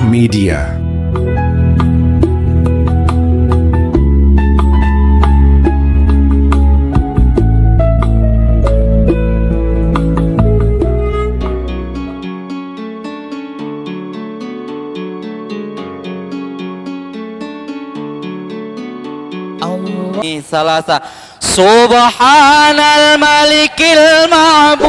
Media. Salasa Subhanal Malikil Ma'bud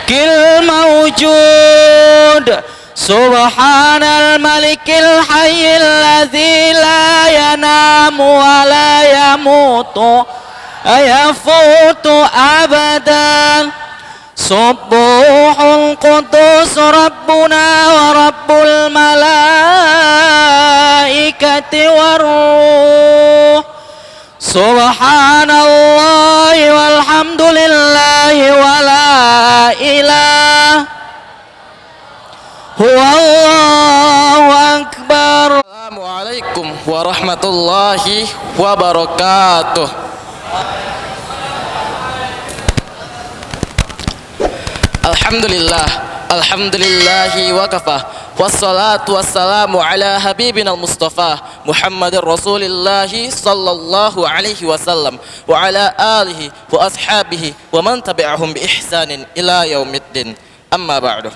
Kil Mawjud Subhanal Malikil Hayyil Ladzi la yanamu wa la yamutu ayafutu abadan Subuhul Qudus Rabbuna wa Rabbul Malaikati Waruh Subhanallahi walhamdulillahi wa la ilaha Huwallahu Akbar. Assalamualaikum warahmatullahi wabarakatuh. Alhamdulillahi wa kafa wassalatu wassalamu ala habibina al-mustafa Muhammadir Rasulillahi sallallahu alaihi wasallam wa ala alihi wa ashabihi wa man tabi'ahum bi ihsanin ila yaumiddin. Amma ba'du.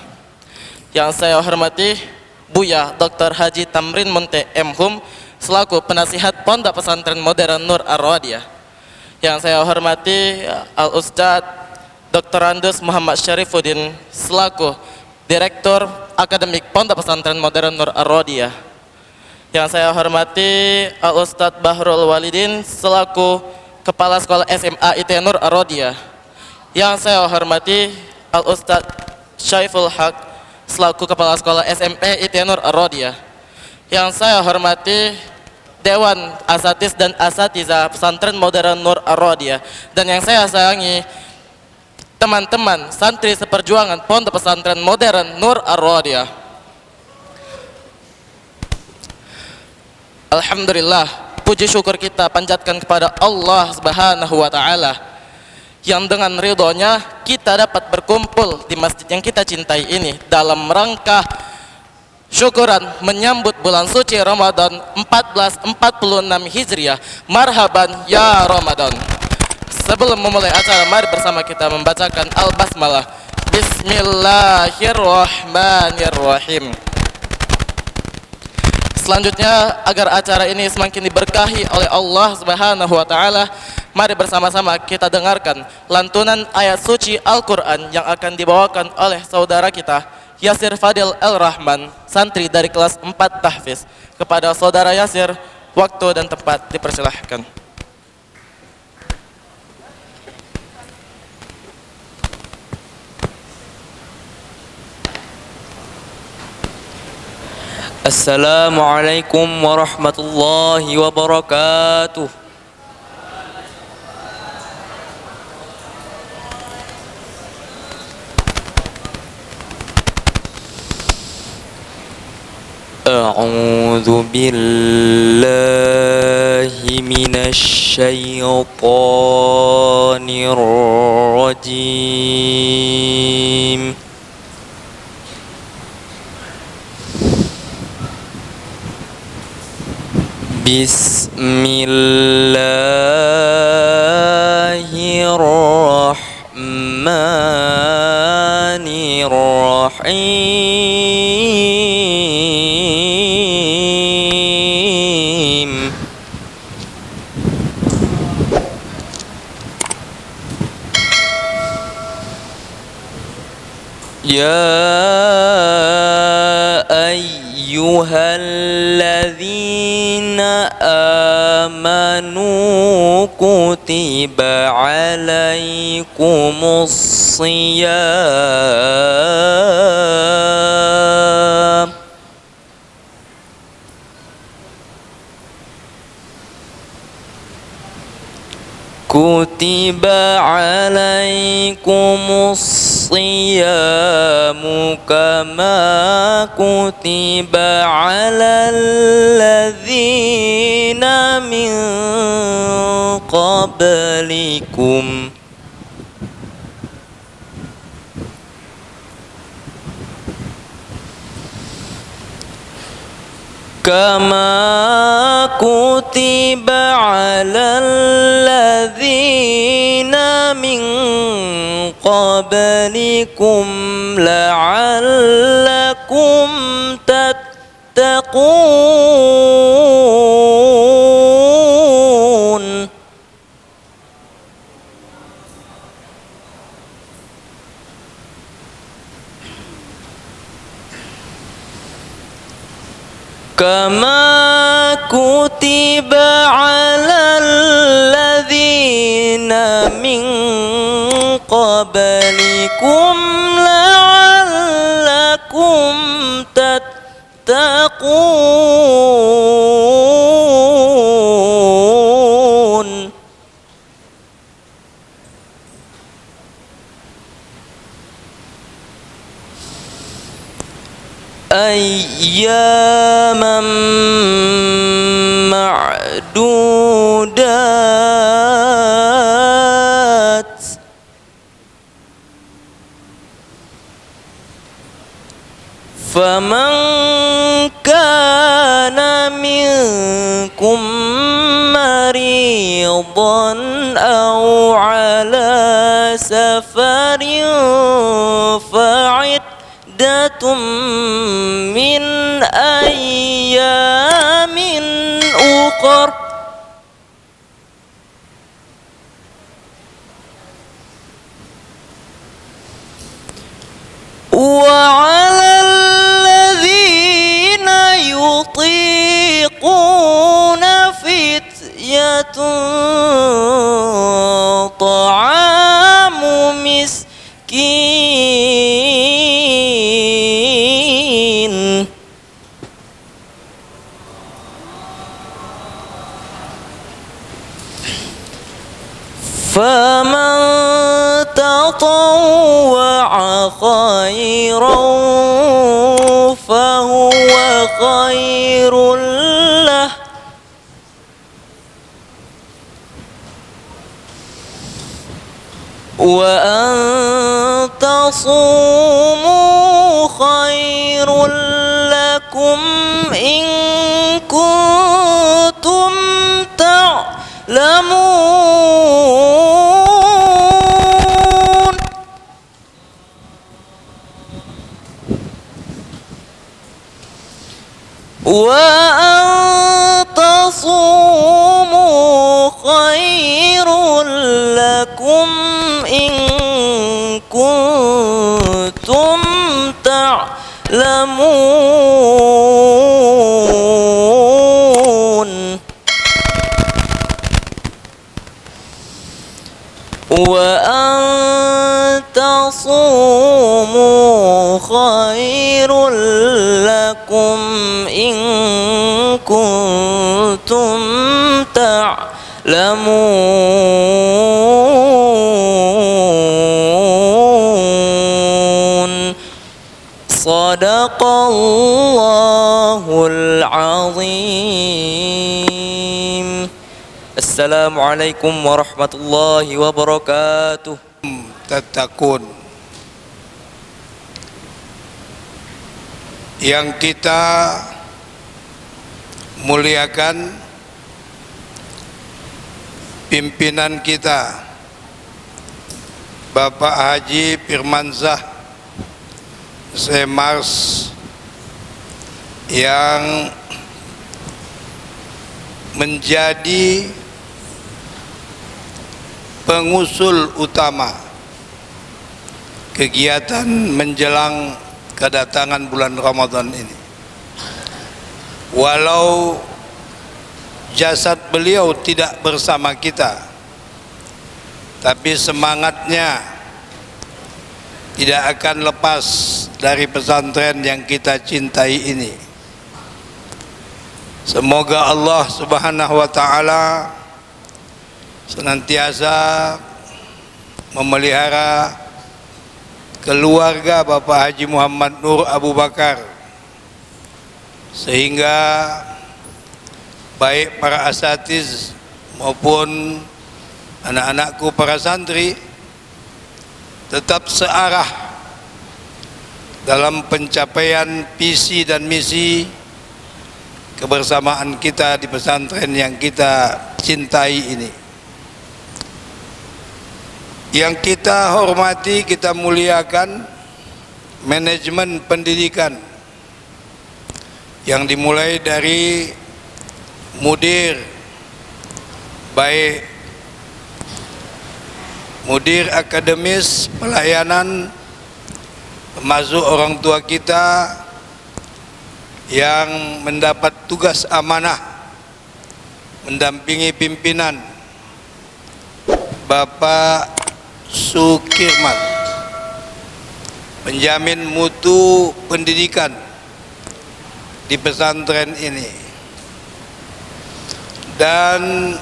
Yang saya hormati Buya Dr. Haji Tamrin Munte M.Hum selaku penasihat Pondok Pesantren Modern Nur Ar-Wadiyah. Yang saya hormati Al-Ustadz Dr. Andus Muhammad Syarifuddin selaku Direktur Akademik Pondok Pesantren Modern Nur Ar-Wadiyah. Yang saya hormati Al-Ustadz Bahrul Walidin selaku Kepala Sekolah SMA IT Nur Ar-Wadiyah. Yang saya hormati Al-Ustadz Syaiful Haq selaku Kepala Sekolah SMP IT Nur Ar-Wadiyah. Yang saya hormati Dewan Asatiz dan Asatiza Pesantren Modern Nur Ar-Wadiyah. Dan yang saya sayangi teman-teman santri seperjuangan Pondok Pesantren Modern Nur Ar-Wadiyah. Alhamdulillah, puji syukur kita panjatkan kepada Allah Subhanahu wa taala yang dengan ridhonya kita dapat berkumpul di masjid yang kita cintai ini dalam rangka syukuran menyambut bulan suci Ramadan 1446 Hijriah. Marhaban ya Ramadan. Sebelum memulai acara, mari bersama kita membacakan Al-Basmalah. Bismillahirrahmanirrahim. Selanjutnya, agar acara ini semakin diberkahi oleh Allah Subhanahu wa taala, mari bersama-sama kita dengarkan lantunan ayat suci Al-Qur'an yang akan dibawakan oleh saudara kita Yasir Fadil El-Rahman, santri dari kelas 4 tahfiz. Kepada saudara Yasir, waktu dan tempat dipersilahkan. Assalamualaikum warahmatullahi wabarakatuh. A'udzu billahi minasy syaithanir rajim. Bismillahirrahmanirrahim. Ya ayyuhalladzina amanu kutiba alaikumus shiyam kutiba alaikumus siyamu kama kutiba alal ladzina min قبلكم كما كتب على الذين من قبلكم لعلكم تتقون كما كتب على الذين من قبلكم لعلكم تتقون أياما معدودات فمن كان منكم مريضا أو على سفر فعدة من أيام أخر وعلى الذين يطيقون فدية طعام مسكين فمن تطوع خيرا فهو خير له وأن تصوموا خير لكم إن كنتم تعلمون وأن تصوموا خير لكم إن كنتم تعلمون وأن تصوموا خير لكم إن كنتم تعلمون صدق الله العظيم. Assalamualaikum warahmatullahi wabarakatuh. Tatakun yang kita muliakan pimpinan kita Bapak Haji Firmansyah Semars yang menjadi pengusul utama kegiatan menjelang kedatangan bulan Ramadan ini. Walau jasad beliau tidak bersama kita, tapi semangatnya tidak akan lepas dari pesantren yang kita cintai ini. Semoga Allah Subhanahu wa taala senantiasa memelihara keluarga Bapak Haji Muhammad Nur Abu Bakar, sehingga baik para asatiz maupun anak-anakku para santri tetap searah dalam pencapaian visi dan misi kebersamaan kita di pesantren yang kita cintai ini. Yang kita hormati, kita muliakan manajemen pendidikan yang dimulai dari mudir, baik mudir akademis, pelayanan, termasuk orang tua kita yang mendapat tugas amanah mendampingi pimpinan Bapak Sukirman, penjamin mutu pendidikan di pesantren ini, dan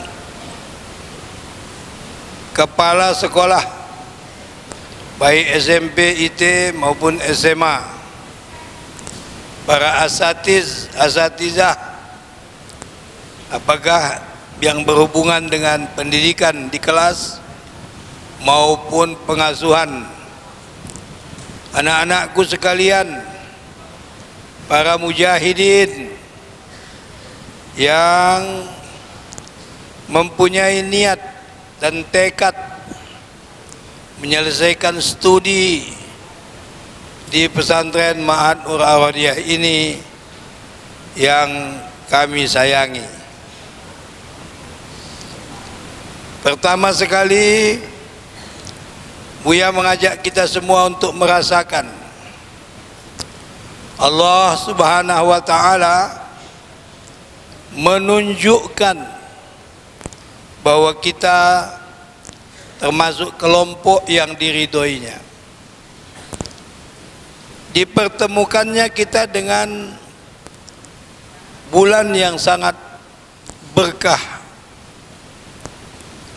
kepala sekolah baik SMP, IT maupun SMA, para asatizah apakah yang berhubungan dengan pendidikan di kelas maupun pengasuhan, anak-anakku sekalian, para mujahidin yang mempunyai niat dan tekad menyelesaikan studi di pesantren Ma'had Nur-Awadiyah ini yang kami sayangi. Pertama sekali, Buya mengajak kita semua untuk merasakan Allah Subhanahu wa Ta'ala menunjukkan bahwa kita termasuk kelompok yang diridhoinya. Dipertemukannya kita dengan bulan yang sangat berkah.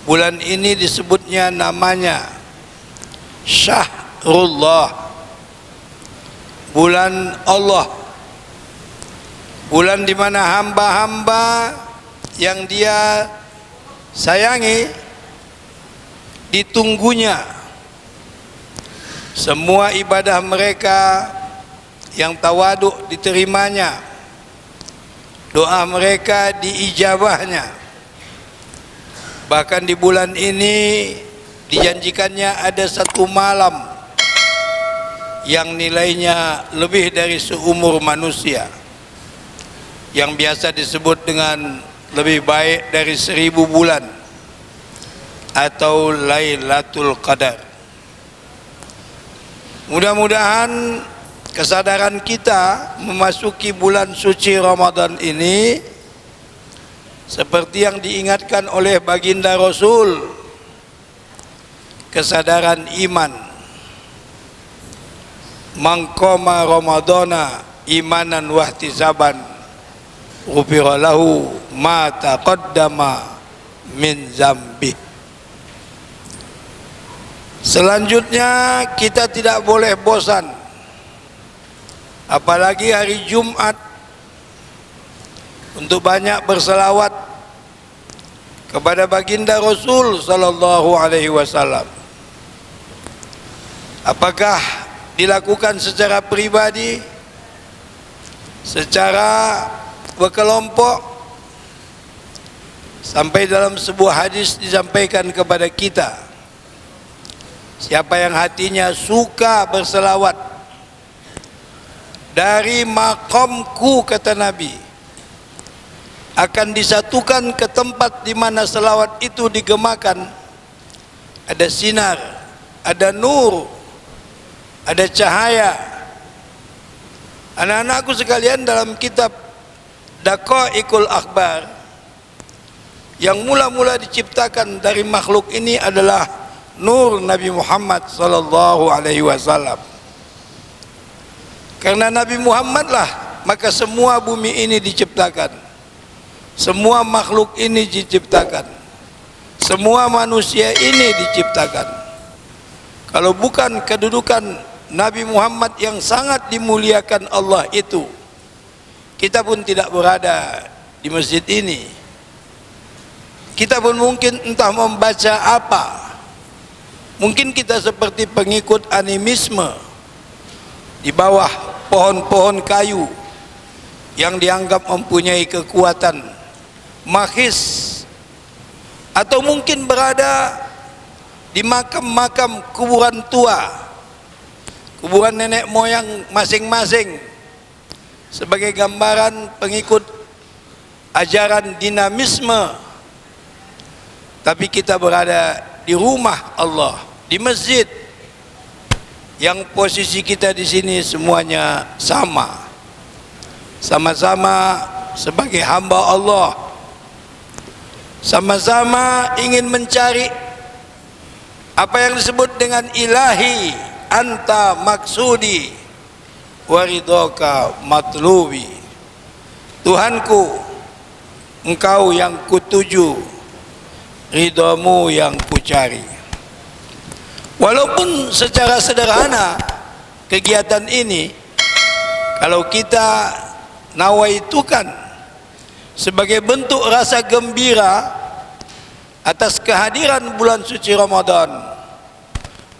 Bulan ini disebutnya namanya Syahrullah, bulan Allah, bulan di mana hamba-hamba yang Dia sayangi ditunggunya. Semua ibadah mereka yang tawaduk diterimanya, doa mereka diijabahnya. Bahkan di bulan ini dijanjikannya ada satu malam yang nilainya lebih dari seumur manusia, yang biasa disebut dengan lebih baik dari 1000 bulan atau Lailatul Qadar. Mudah-mudahan kesadaran kita memasuki bulan suci Ramadan ini seperti yang diingatkan oleh baginda Rasul, kesadaran iman. Man qama Ramadana imanan wahtisaban ghufira lahu ma taqaddama min zambi. Selanjutnya kita tidak boleh bosan, apalagi hari Jumat, untuk banyak berselawat kepada baginda Rasul sallallahu alaihi wasallam. Apakah dilakukan secara pribadi, secara berkelompok, sampai dalam sebuah hadis disampaikan kepada kita, siapa yang hatinya suka berselawat dari makamku, kata Nabi, akan disatukan ke tempat di mana selawat itu digemakan. Ada sinar, ada nur, ada cahaya. Anak-anakku sekalian, dalam kitab Daqaiqul Akhbar, yang mula-mula diciptakan dari makhluk ini adalah nur Nabi Muhammad sallallahu alaihi wasallam. Karena Nabi Muhammad lah maka semua bumi ini diciptakan, semua makhluk ini diciptakan, semua manusia ini diciptakan. Kalau bukan kedudukan Nabi Muhammad yang sangat dimuliakan Allah itu, kita pun tidak berada di masjid ini. kita pun mungkin entah membaca apa. Mungkin kita seperti pengikut animisme di bawah pohon-pohon kayu yang dianggap mempunyai kekuatan magis, atau mungkin berada di makam-makam kuburan tua, kuburan nenek moyang masing-masing, sebagai gambaran pengikut ajaran dinamisme. Tapi kita berada di rumah Allah, di masjid, yang posisi kita di sini semuanya sama-sama sebagai hamba Allah, sama-sama ingin mencari apa yang disebut dengan ilahi, anta maksudi waridhoka matlubi. Tuhanku, engkau yang kutuju, ridhamu yang kucari. Walaupun secara sederhana kegiatan ini, kalau kita nawaitukan sebagai bentuk rasa gembira atas kehadiran bulan suci Ramadan,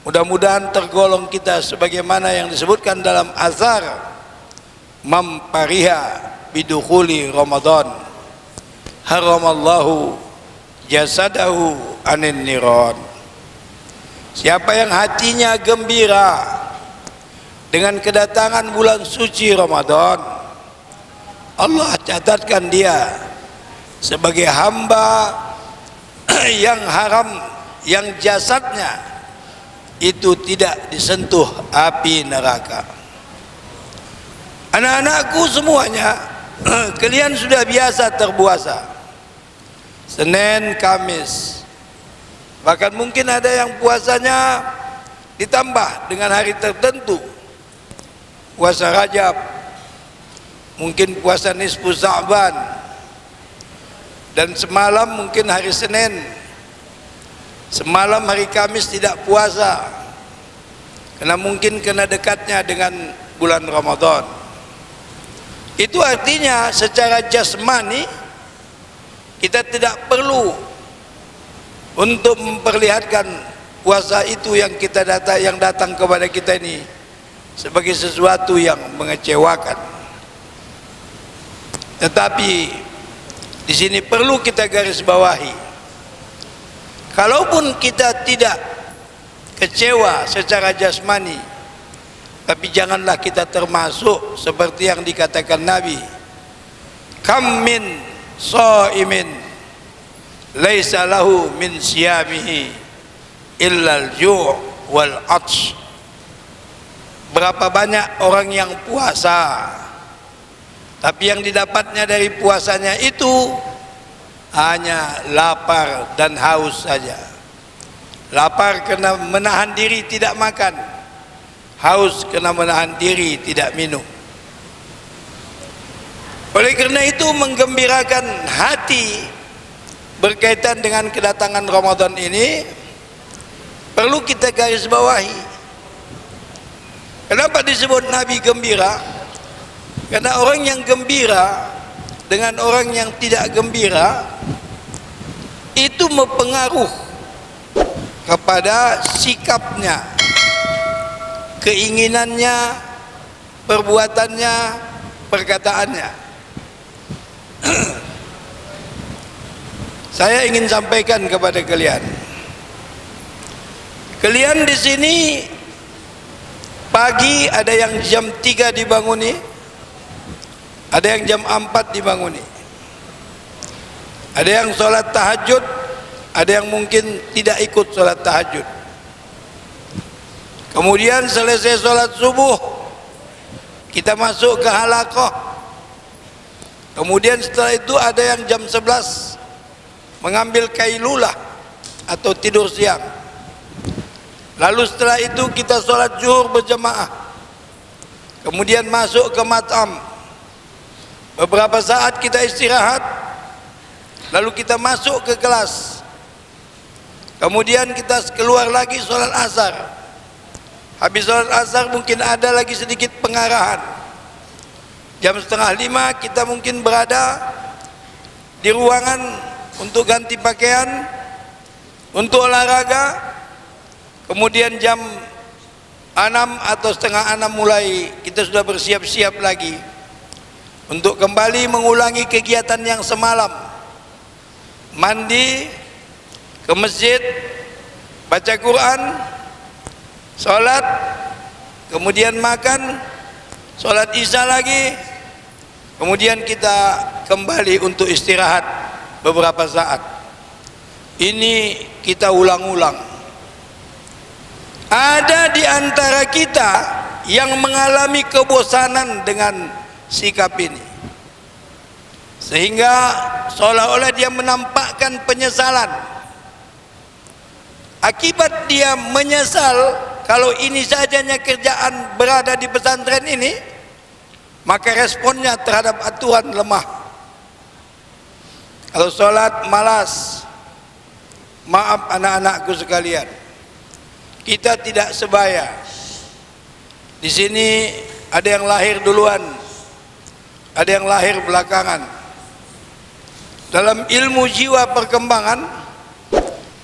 mudah-mudahan tergolong kita sebagaimana yang disebutkan dalam azhar, mampariha bidukhuli Ramadan haramallahu jasadahu anin niron. Siapa yang hatinya gembira dengan kedatangan bulan suci Ramadan, Allah catatkan dia sebagai hamba yang haram, yang jasadnya itu tidak disentuh api neraka. Anak-anakku semuanya, kalian sudah biasa terpuasa Senin, Kamis, bahkan mungkin ada yang puasanya ditambah dengan hari tertentu, puasa Rajab, mungkin puasa nisfu Sa'ban, dan semalam mungkin hari Senin, semalam hari Kamis tidak puasa karena mungkin kena dekatnya dengan bulan Ramadan. Itu artinya secara jasmani kita tidak perlu untuk memperlihatkan puasa itu yang datang kepada kita ini sebagai sesuatu yang mengecewakan. Tetapi di sini perlu kita garis bawahi, kalaupun kita tidak kecewa secara jasmani, tapi janganlah kita termasuk seperti yang dikatakan Nabi, kam min shaimin laisa lahu min siyamihi illal ju' wal 'atsy. Berapa banyak orang yang puasa, tapi yang didapatnya dari puasanya itu hanya lapar dan haus saja. Lapar karena menahan diri tidak makan, haus karena menahan diri tidak minum. Oleh karena itu, menggembirakan hati berkaitan dengan kedatangan Ramadan ini perlu kita garis bawahi. Kenapa disebut Nabi gembira? Karena orang yang gembira dengan orang yang tidak gembira itu mempengaruh kepada sikapnya, keinginannya, perbuatannya, perkataannya. Saya ingin sampaikan kepada kalian, kalian di sini pagi ada yang jam 3 dibanguni, ada yang jam 4 dibanguni, ada yang sholat tahajud, ada yang mungkin tidak ikut sholat tahajud. Kemudian selesai sholat subuh kita masuk ke halaqah. Kemudian setelah itu ada yang jam 11 mengambil kailulah atau tidur siang. Lalu setelah itu kita sholat zuhur berjamaah, kemudian masuk ke mat'am, beberapa saat kita istirahat, lalu kita masuk ke kelas, kemudian kita keluar lagi sholat asar. Habis sholat asar mungkin ada lagi sedikit pengarahan. Jam 4:30 kita mungkin berada di ruangan untuk ganti pakaian, untuk olahraga. Kemudian jam 6 atau setengah 6 mulai kita sudah bersiap-siap lagi untuk kembali mengulangi kegiatan yang semalam. Mandi, ke masjid, baca Quran, sholat, kemudian makan, sholat isya lagi, kemudian kita kembali untuk istirahat beberapa saat. Ini kita ulang-ulang. Ada di antara kita yang mengalami kebosanan dengan sikap ini, sehingga seolah-olah dia menampakkan penyesalan. Akibat dia menyesal kalau ini sajanya kerjaan berada di pesantren ini, maka responnya terhadap aturan lemah. Kalau sholat malas, maaf anak-anakku sekalian, kita tidak sebaya. Di sini ada yang lahir duluan, ada yang lahir belakangan. Dalam ilmu jiwa perkembangan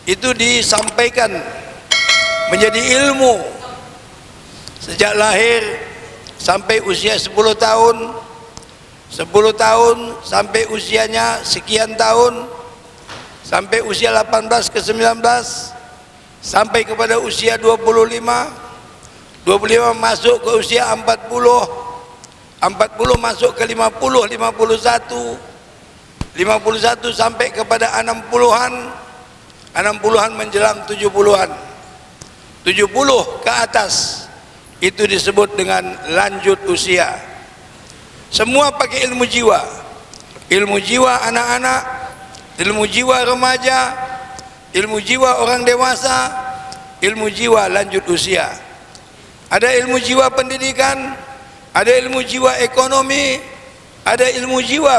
itu disampaikan menjadi ilmu sejak lahir sampai usia 10 tahun, 10 tahun sampai usianya sekian tahun, sampai usia 18 ke 19, sampai kepada usia 25, 25 masuk ke usia 40, 40 masuk ke 50, 51, 51 sampai kepada 60-an, 60-an menjelang 70-an, 70 ke atas, itu disebut dengan lanjut usia. Semua pakai ilmu jiwa, ilmu jiwa anak-anak, ilmu jiwa remaja, ilmu jiwa orang dewasa, ilmu jiwa lanjut usia. Ada ilmu jiwa pendidikan, ada ilmu jiwa ekonomi, ada ilmu jiwa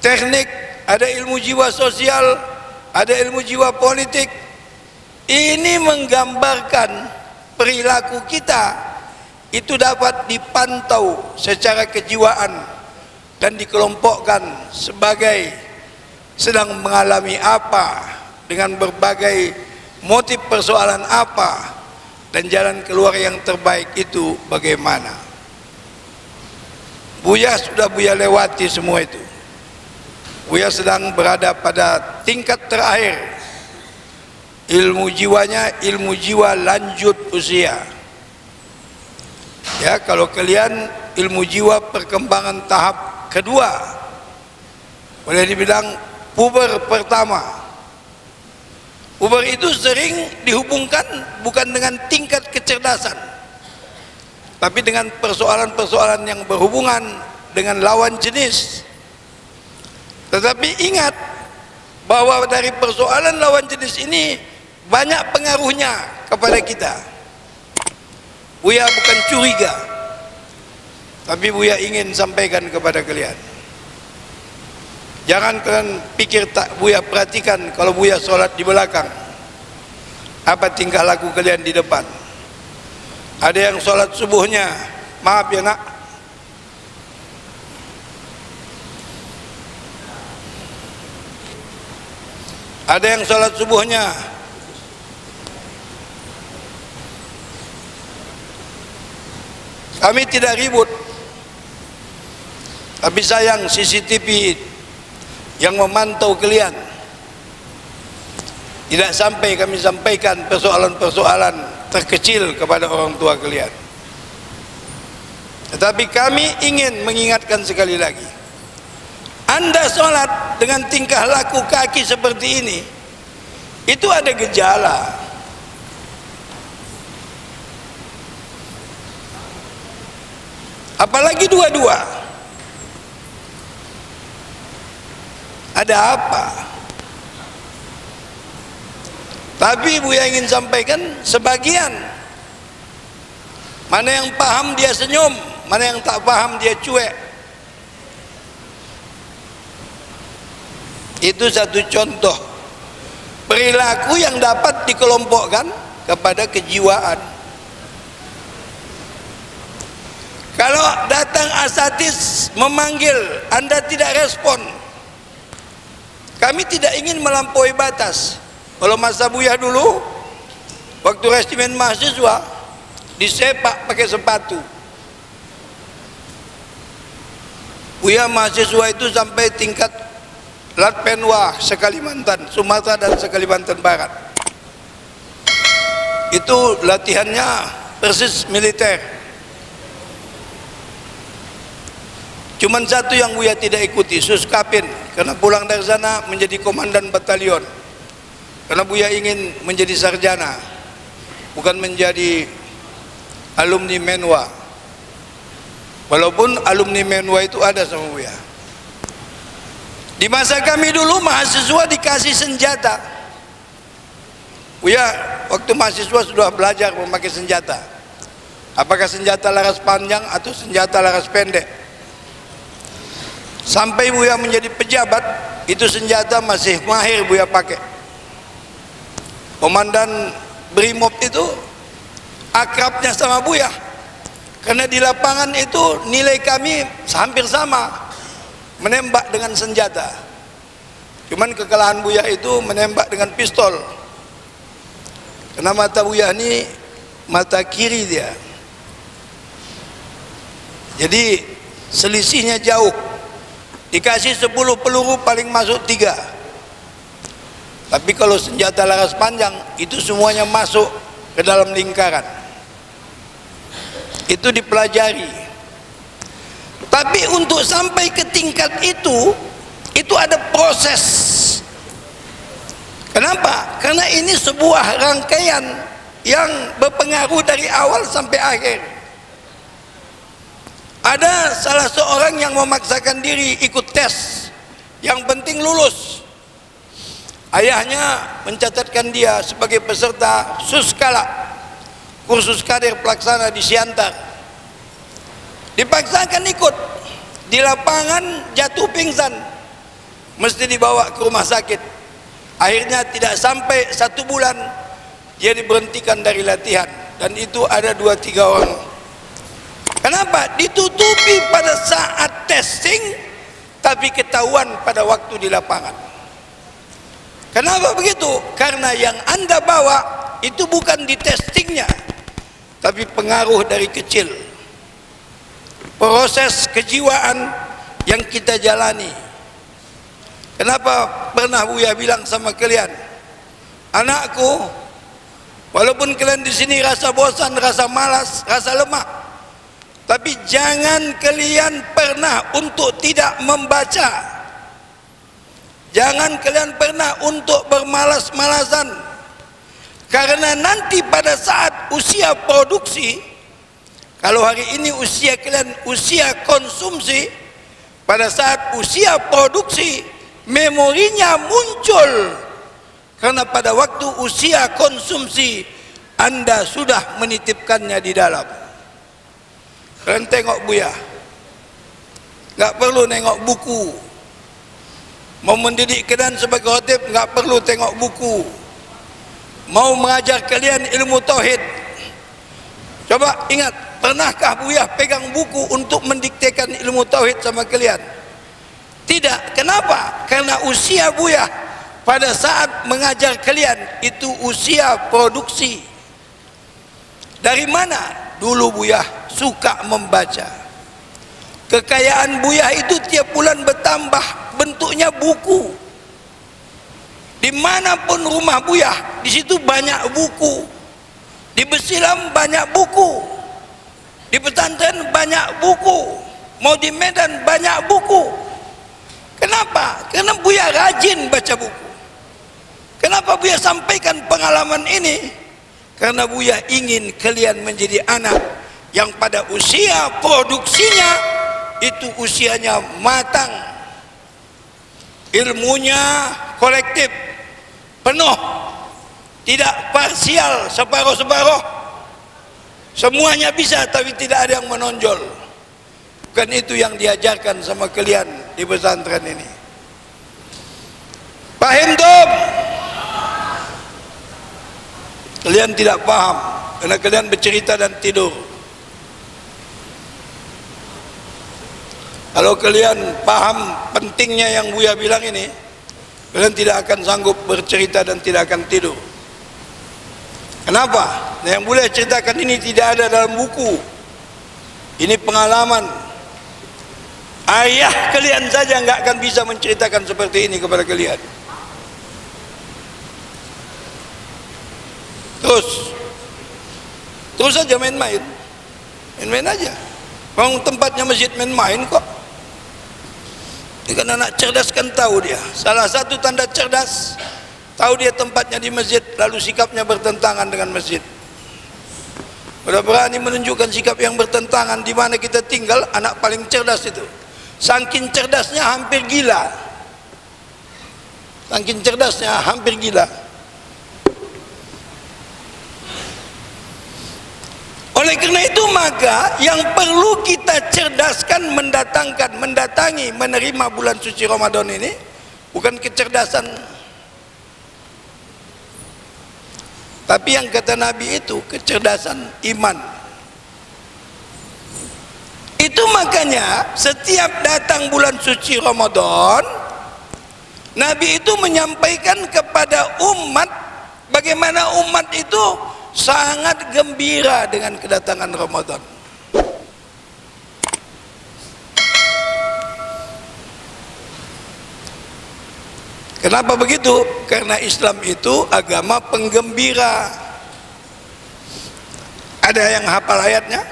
teknik, ada ilmu jiwa sosial, ada ilmu jiwa politik. Ini menggambarkan perilaku kita itu dapat dipantau secara kejiwaan dan dikelompokkan sebagai sedang mengalami apa, dengan berbagai motif persoalan apa, dan jalan keluar yang terbaik itu bagaimana. Buya sudah Buya lewati semua itu. Buya sedang berada pada tingkat terakhir ilmu jiwanya, ilmu jiwa lanjut usia. Ya, kalau kalian ilmu jiwa perkembangan tahap kedua, boleh dibilang puber pertama. Puber itu sering dihubungkan bukan dengan tingkat kecerdasan, tapi dengan persoalan-persoalan yang berhubungan dengan lawan jenis. Tetapi ingat bahwa dari persoalan lawan jenis ini banyak pengaruhnya kepada kita. Buya bukan curiga, tapi Buya ingin sampaikan kepada kalian. Jangan kalian pikir tak Buya perhatikan kalau Buya sholat di belakang, apa tingkah laku kalian di depan. Ada yang sholat subuhnya, maaf ya nak, ada yang sholat subuhnya kami tidak ribut, tapi sayang CCTV yang memantau kalian tidak sampai kami sampaikan persoalan-persoalan terkecil kepada orang tua kalian. Tetapi kami ingin mengingatkan sekali lagi, Anda sholat dengan tingkah laku kaki seperti ini, itu ada gejala. Apalagi dua-dua. Ada apa? Tapi Buya ingin sampaikan sebagian. Mana yang paham dia senyum, mana yang tak paham dia cuek. Itu satu contoh perilaku yang dapat dikelompokkan kepada kejiwaan. Kalau datang asatidz memanggil, Anda tidak respon. Kami tidak ingin melampaui batas. Kalau masa Buya dulu, waktu resimen mahasiswa, disepak pakai sepatu. Buya mahasiswa itu sampai tingkat Latpenwa se-Kalimantan, Sumatera dan se-Kalimantan Barat. Itu latihannya persis militer. Cuman satu yang Buya tidak ikuti, Suskapin, karena pulang dari sana menjadi komandan batalion. Karena Buya ingin menjadi sarjana, bukan menjadi alumni Menwa. Walaupun alumni Menwa itu ada sama Buya. Di masa kami dulu mahasiswa dikasih senjata. Buya waktu mahasiswa sudah belajar memakai senjata. Apakah senjata laras panjang atau senjata laras pendek. Sampai Buya menjadi pejabat, itu senjata masih mahir Buya pakai. Komandan Brimob itu akrabnya sama Buya. Karena di lapangan itu nilai kami hampir sama, menembak dengan senjata. Cuman kekalahan Buya itu menembak dengan pistol. Karena mata Buya ini mata kiri dia. Jadi selisihnya jauh. Dikasih 10 peluru paling masuk 3. Tapi kalau senjata laras panjang itu semuanya masuk ke dalam lingkaran. Itu dipelajari. Tapi untuk sampai ke tingkat itu ada proses. Kenapa? Karena ini sebuah rangkaian yang berpengaruh dari awal sampai akhir. Ada salah seorang yang memaksakan diri ikut tes, yang penting lulus. Ayahnya mencatatkan dia sebagai peserta Suskala, kursus kader pelaksana di Siantar. Dipaksakan ikut, di lapangan jatuh pingsan, mesti dibawa ke rumah sakit. Akhirnya tidak sampai 1 bulan dia diberhentikan dari latihan, dan itu ada 2-3 orang. Kenapa? Ditutupi pada saat testing, tapi ketahuan pada waktu di lapangan. Kenapa begitu? Karena yang Anda bawa itu bukan di testingnya, tapi pengaruh dari kecil. Proses kejiwaan yang kita jalani. Kenapa pernah Buya bilang sama kalian, anakku, walaupun kalian di sini rasa bosan, rasa malas, rasa lemah, tapi jangan kalian pernah untuk tidak membaca. Jangan kalian pernah untuk bermalas-malasan. Karena nanti pada saat usia produksi, kalau hari ini usia kalian usia konsumsi, pada saat usia produksi memorinya muncul. Karena pada waktu usia konsumsi Anda sudah menitipkannya di dalam. Kalian tengok Buya, nggak perlu nengok buku. Mau mendidik kalian sebagai khotib nggak perlu tengok buku. Mau mengajar kalian ilmu tauhid, coba ingat, pernahkah Buya pegang buku untuk mendiktekan ilmu tauhid sama kalian? Tidak. Kenapa? Karena usia Buya pada saat mengajar kalian itu usia produksi. Dari mana? Dulu Buya suka membaca. Kekayaan Buya itu tiap bulan bertambah, bentuknya buku. Dimanapun rumah Buya, di situ banyak buku. Di Besilam banyak buku, di pesantren banyak buku, mau di Medan banyak buku. Kenapa? Karena Buya rajin baca buku. Kenapa Buya sampaikan pengalaman ini? Karena Buya ingin kalian menjadi anak yang pada usia produksinya itu usianya matang, ilmunya kolektif, penuh, tidak parsial, separuh-separuh. Semuanya bisa tapi tidak ada yang menonjol. Bukan itu yang diajarkan sama kalian di pesantren ini. Paham tuh? Kalian tidak paham karena kalian bercerita dan tidur. Kalau kalian paham pentingnya yang Buya bilang ini, kalian tidak akan sanggup bercerita dan tidak akan tidur. Kenapa? Nah, yang boleh ceritakan ini tidak ada dalam buku. Ini pengalaman. Ayah kalian saja nggak akan bisa menceritakan seperti ini kepada kalian. Terus saja main-main aja. Orang tempatnya masjid main-main kok. Kan anak cerdas kan tahu dia. Salah satu tanda cerdas, tahu dia tempatnya di masjid, lalu sikapnya bertentangan dengan masjid. Udah berani menunjukkan sikap yang bertentangan di mana kita tinggal, anak paling cerdas itu. Saking cerdasnya hampir gila. Saking cerdasnya hampir gila. Oleh karena itu maka yang perlu kita cerdaskan mendatangi, menerima bulan suci Ramadan ini bukan kecerdasan, tapi yang kata Nabi itu kecerdasan iman. Itu makanya setiap datang bulan suci Ramadan, Nabi itu menyampaikan kepada umat bagaimana umat itu sangat gembira dengan kedatangan Ramadan. Kenapa begitu? Karena Islam itu agama penggembira. Ada yang hafal ayatnya?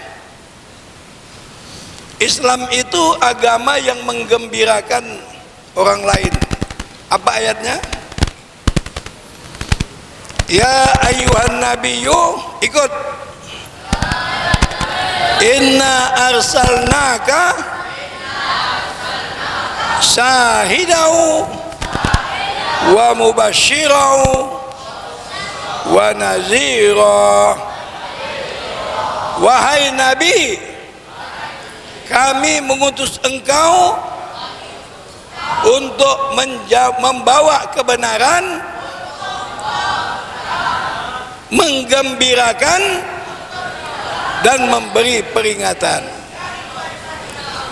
Islam itu agama yang menggembirakan orang lain. Apa ayatnya? Ya ayuhan nabiyyu, ikut. Inna arsalnaka syahidau wa mubashirau wa nazira. Wahai Nabi, kami mengutus engkau untuk membawa kebenaran, menggembirakan dan memberi peringatan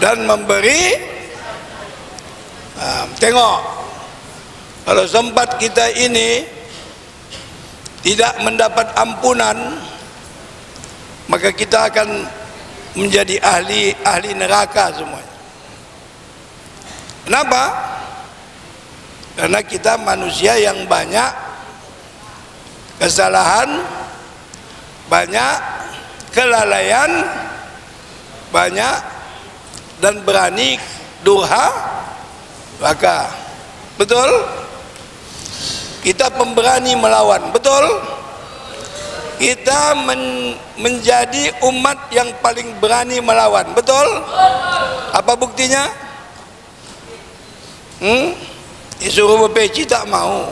dan memberi tengok, kalau sempat kita ini tidak mendapat ampunan, maka kita akan menjadi ahli neraka semuanya. Kenapa? Karena kita manusia yang banyak kesalahan, banyak kelalaian, banyak dan berani durhaka. Betul? Kita pemberani melawan. Betul? Kita menjadi umat yang paling berani melawan. Betul? Apa buktinya? Disuruh berpeci tak mau.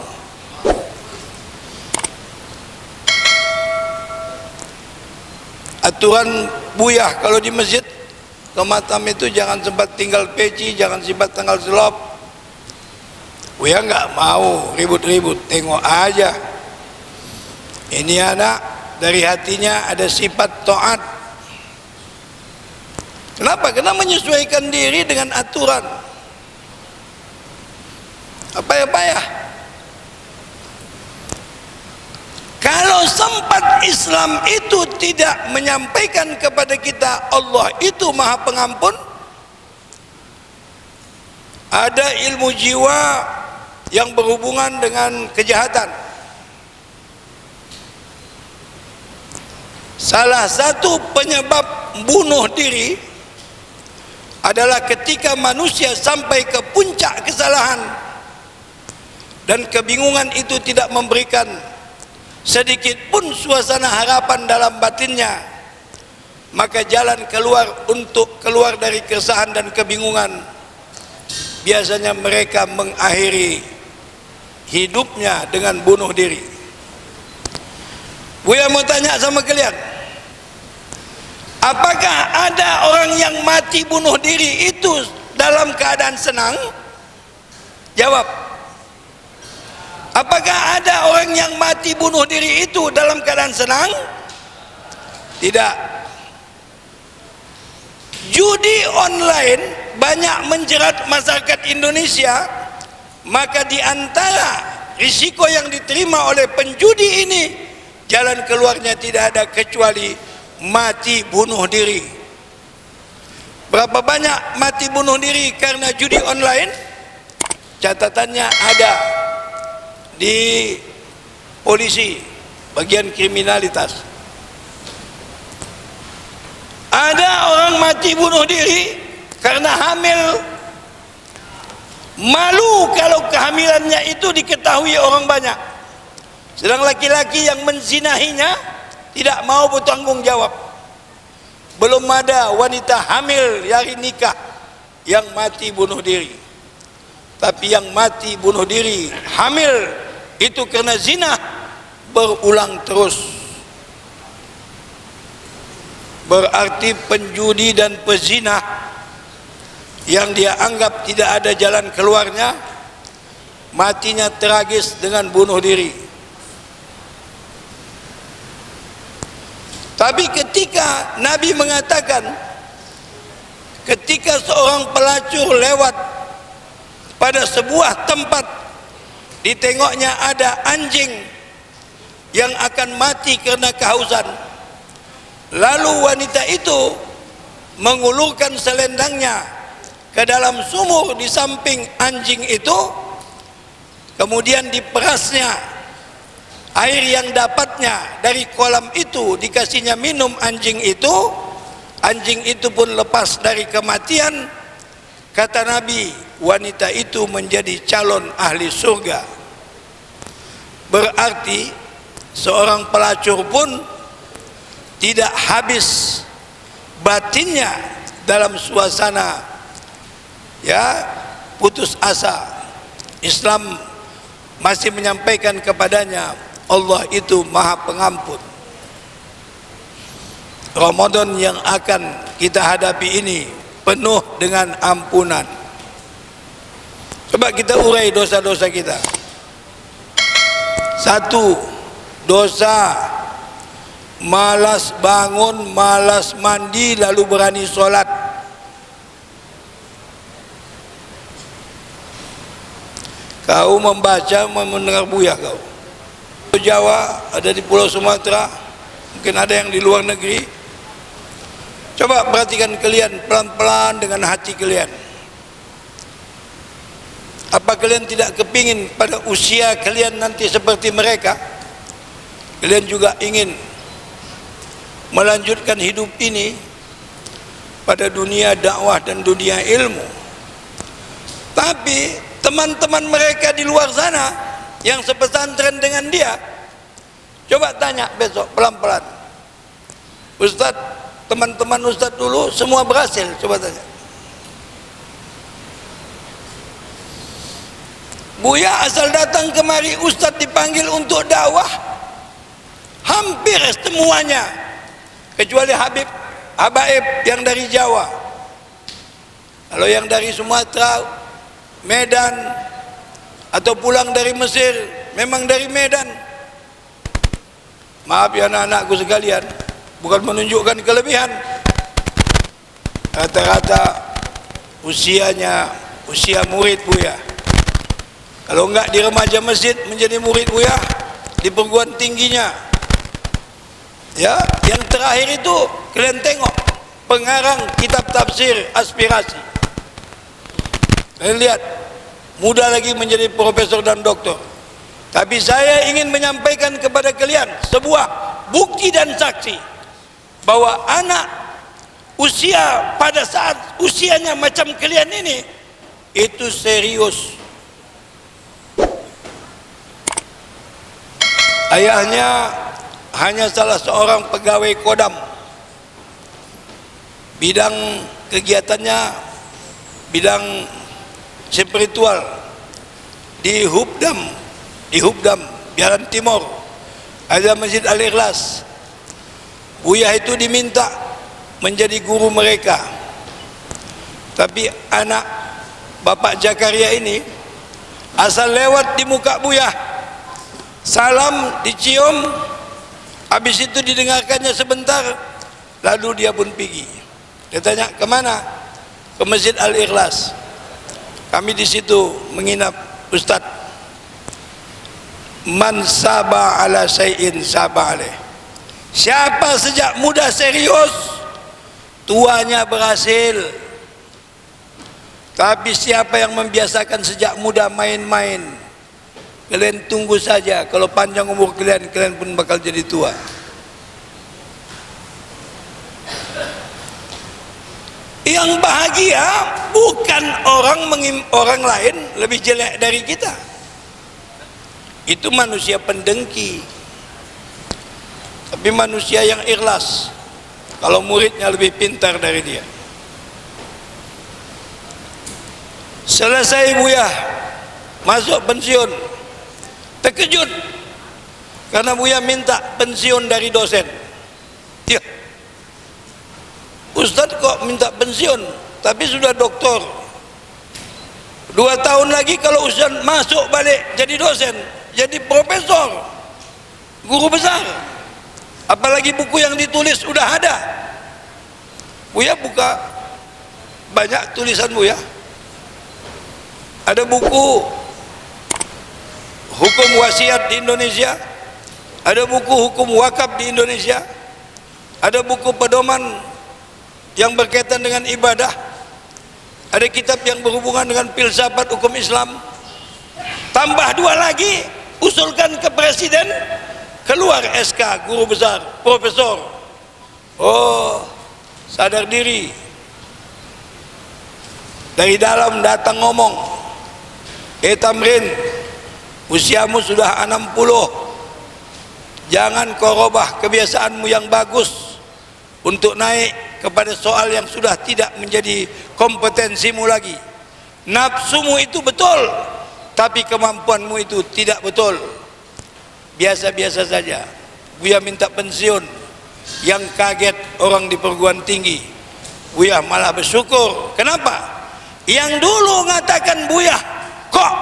Aturan buyah kalau di masjid ke matam itu jangan sempat tinggal peci, jangan sempat tanggal selop. Buya nggak mau ribut-ribut, tengok aja. Ini anak dari hatinya ada sifat taat. Kenapa? Karena menyesuaikan diri dengan aturan. Apa ya payah? Kalau sempat Islam itu tidak menyampaikan kepada kita Allah itu Maha Pengampun, ada ilmu jiwa yang berhubungan dengan kejahatan. Salah satu penyebab bunuh diri adalah ketika manusia sampai ke puncak kesalahan dan kebingungan itu tidak memberikan sedikit pun suasana harapan dalam batinnya, maka jalan keluar untuk keluar dari keresahan dan kebingungan biasanya mereka mengakhiri hidupnya dengan bunuh diri. Buya mau tanya sama kalian, apakah ada orang yang mati bunuh diri itu dalam keadaan senang? Jawab. Apakah ada orang yang mati bunuh diri itu dalam keadaan senang? Tidak. Judi online banyak menjerat masyarakat Indonesia, maka di antara risiko yang diterima oleh penjudi ini, jalan keluarnya tidak ada kecuali mati bunuh diri. Berapa banyak mati bunuh diri karena judi online? Catatannya ada di polisi, bagian kriminalitas. Ada orang mati bunuh diri karena hamil. Malu kalau kehamilannya itu diketahui orang banyak. Sedang laki-laki yang menzinahinya tidak mau bertanggung jawab. Belum ada wanita hamil dari nikah yang mati bunuh diri. Tapi yang mati bunuh diri hamil itu karena zina berulang terus. Berarti penjudi dan pezina yang dia anggap tidak ada jalan keluarnya, matinya tragis dengan bunuh diri. Tapi ketika Nabi mengatakan, ketika seorang pelacur lewat pada sebuah tempat, ditengoknya ada anjing yang akan mati karena kehausan, lalu wanita itu mengulurkan selendangnya ke dalam sumur di samping anjing itu, kemudian diperasnya air yang dapatnya dari kolam itu, dikasihnya minum anjing itu pun lepas dari kematian. Kata Nabi, wanita itu menjadi calon ahli surga. Berarti seorang pelacur pun tidak habis batinnya dalam suasana putus asa. Islam masih menyampaikan kepadanya, Allah itu Maha Pengampun. Ramadan yang akan kita hadapi ini penuh dengan ampunan. Coba kita urai dosa-dosa kita. 1. Dosa malas bangun, malas mandi, lalu berani sholat. Kau membaca, mendengar buyah kau. Jawa, ada di Pulau Sumatera, mungkin ada yang di luar negeri. Coba perhatikan kalian pelan-pelan dengan hati kalian. Apa kalian tidak kepingin pada usia kalian nanti seperti mereka? Kalian juga ingin melanjutkan hidup ini pada dunia dakwah dan dunia ilmu. Tapi teman-teman mereka di luar sana yang sepesantren dengan dia, coba tanya besok pelan-pelan, Ustadz, teman-teman Ustadz dulu semua berhasil, coba tanya. Buya asal datang kemari Ustadz dipanggil untuk dakwah, hampir semuanya kecuali Habaib yang dari Jawa. Kalau yang dari Sumatera, Medan, atau pulang dari Mesir, memang dari Medan. Maaf ya anak-anakku sekalian, bukan menunjukkan kelebihan. Rata-rata usianya usia murid Buya. Kalau enggak di remaja masjid menjadi murid Buya, di perguruan tingginya. Ya, yang terakhir itu kalian tengok, pengarang kitab tafsir Aspirasi. Kalian lihat, muda lagi menjadi profesor dan doktor. Tapi saya ingin menyampaikan kepada kalian sebuah bukti dan saksi bahwa anak usia pada saat usianya macam kalian ini itu serius. Ayahnya hanya salah seorang pegawai Kodam. Bidang kegiatannya bidang spiritual di Hubdam, Biaran Timur ada Masjid Al-Ikhlas. Buya itu diminta menjadi guru mereka, tapi anak Bapak Jakaria ini asal lewat di muka Buya, salam dicium, habis itu didengarkannya sebentar, lalu dia pun pergi. Dia tanya, kemana? Ke Masjid Al-Ikhlas. Kami di situ menginap Ustaz, man saba ala syai'in saba alaih. Siapa sejak muda serius, tuanya berhasil. Tapi siapa yang membiasakan sejak muda main-main, kalian tunggu saja, kalau panjang umur kalian, kalian pun bakal jadi tua. Yang bahagia bukan orang lain lebih jelek dari kita. Itu manusia pendengki. Tapi manusia yang ikhlas, kalau muridnya lebih pintar dari dia. Selesai Buya masuk pensiun, terkejut karena Buya minta pensiun dari dosen. Ya, Ustadz kok minta pensiun, tapi sudah doktor. 2 tahun lagi kalau Ustadz masuk balik jadi dosen, jadi profesor, guru besar. Apalagi buku yang ditulis udah ada. Buya buka banyak tulisan Buya. Ada buku hukum wasiat di Indonesia, ada buku hukum wakaf di Indonesia, ada buku pedoman yang berkaitan dengan ibadah, ada kitab yang berhubungan dengan filsafat hukum Islam. Tambah 2 lagi, usulkan ke presiden, keluar SK guru besar, profesor. Oh, sadar diri. Dari dalam datang ngomong, Tamrin, usiamu sudah 60, jangan kau robah kebiasaanmu yang bagus untuk naik kepada soal yang sudah tidak menjadi kompetensimu lagi. Nafsumu itu betul, tapi kemampuanmu itu tidak betul. Biasa-biasa saja. Buya minta pensiun. Yang kaget orang di perguruan tinggi, Buya malah bersyukur. Kenapa? Yang dulu ngatakan Buya, kok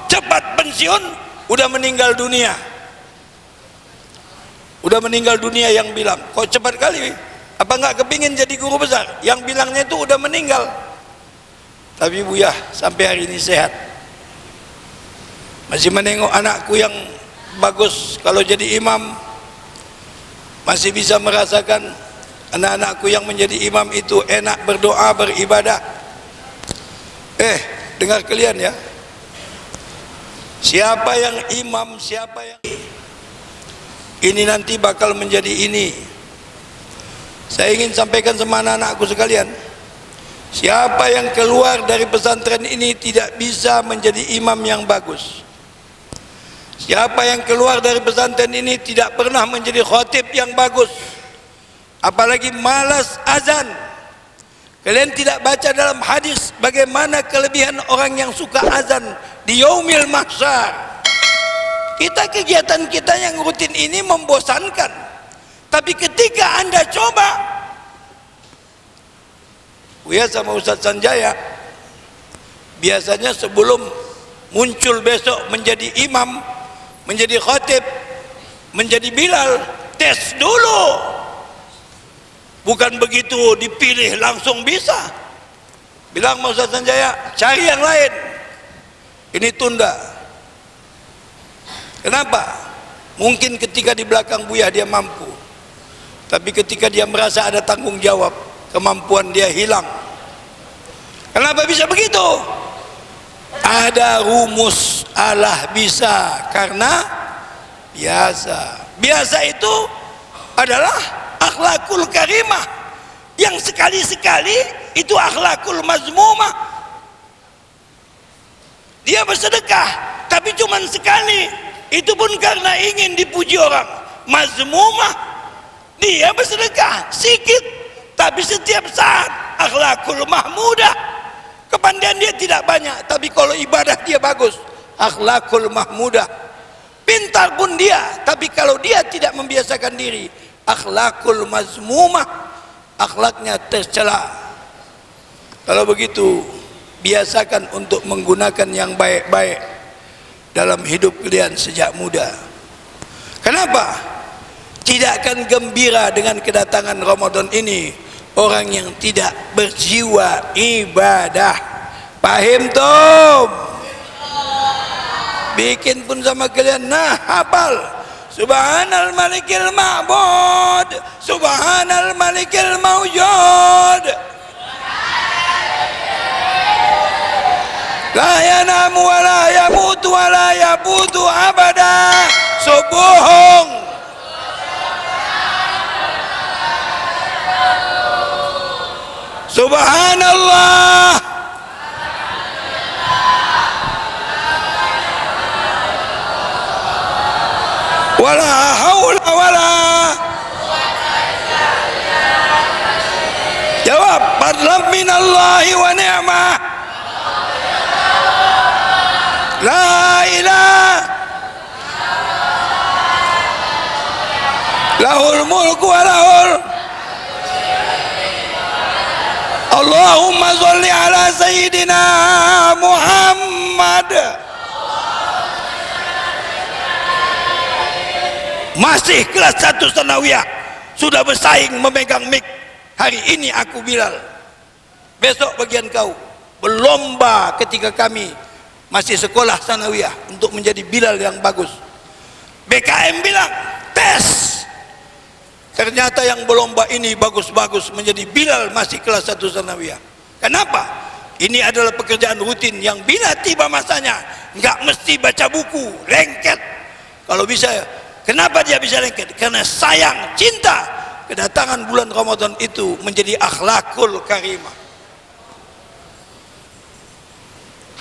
cepat pensiun, udah meninggal dunia. Udah meninggal dunia yang bilang, kok cepat kali, apa nggak kepingin jadi guru besar? Yang bilangnya itu udah meninggal. Tapi Buya sampai hari ini sehat, masih menengok anakku yang bagus kalau jadi imam, masih bisa merasakan anak-anakku yang menjadi imam itu enak berdoa, beribadah. Dengar kalian ya, siapa yang imam, siapa yang ini nanti bakal menjadi ini. Saya ingin sampaikan sama anak-anakku sekalian, siapa yang keluar dari pesantren ini tidak bisa menjadi imam yang bagus. Siapa yang keluar dari pesantren ini tidak pernah menjadi khatib yang bagus, apalagi malas azan. Kalian tidak baca dalam hadis bagaimana kelebihan orang yang suka azan di yaumil mahsyar. Kita kegiatan kita yang rutin ini membosankan, tapi ketika Anda coba, Buya sama Ustadz Sanjaya biasanya sebelum muncul besok menjadi imam, menjadi khatib, menjadi Bilal, tes dulu. Bukan begitu dipilih langsung bisa. Bilang sama Ustadz Sanjaya, cari yang lain, ini tunda. Kenapa? Mungkin ketika di belakang Buya dia mampu, tapi ketika dia merasa ada tanggung jawab, kemampuan dia hilang. Kenapa bisa begitu? Ada rumus Allah bisa karena biasa. Biasa itu adalah akhlakul karimah, yang sekali-sekali itu akhlakul mazmumah. Dia bersedekah tapi cuma sekali, itu pun karena ingin dipuji orang. Mazmumah, dia bersedekah sedikit tapi setiap saat. Akhlakul mahmudah, kepandaian dia tidak banyak, tapi kalau ibadah dia bagus. Akhlakul mahmudah, pintar pun dia, tapi kalau dia tidak membiasakan diri. Akhlakul mazmumah, akhlaknya tercela. Kalau begitu, biasakan untuk menggunakan yang baik-baik dalam hidup kalian sejak muda. Kenapa? Tidak akan gembira dengan kedatangan Ramadan ini orang yang tidak berjiwa ibadah. Paham tom? bikin pun sama kalian. Nah, hafal. Subhanal malikil ma'bud, subhanal malikil mawjud, la yanamu wa la yamutu wa la yabutu abada. Subuhung. Subhanallah. Wala haula wala. Jawab, fadlan minallahi wa ni'mah. La ilaha lahul mulku wa lahul. Allahumma sholli ala sayyidina Muhammad. Masih kelas 1 Tsanawiyah, sudah bersaing memegang mic. Hari ini aku Bilal, besok bagian kau. Berlomba ketika kami masih sekolah Tsanawiyah untuk menjadi Bilal yang bagus. BKM bilang tes, ternyata yang berlomba ini bagus-bagus menjadi Bilal masih kelas 1 Tsanawiyah. Kenapa? Ini adalah pekerjaan rutin yang bila tiba masanya nggak mesti baca buku, lengket. Kalau bisa. Kenapa dia bisa lengket? Karena sayang, cinta. Kedatangan bulan Ramadan itu menjadi akhlakul karimah.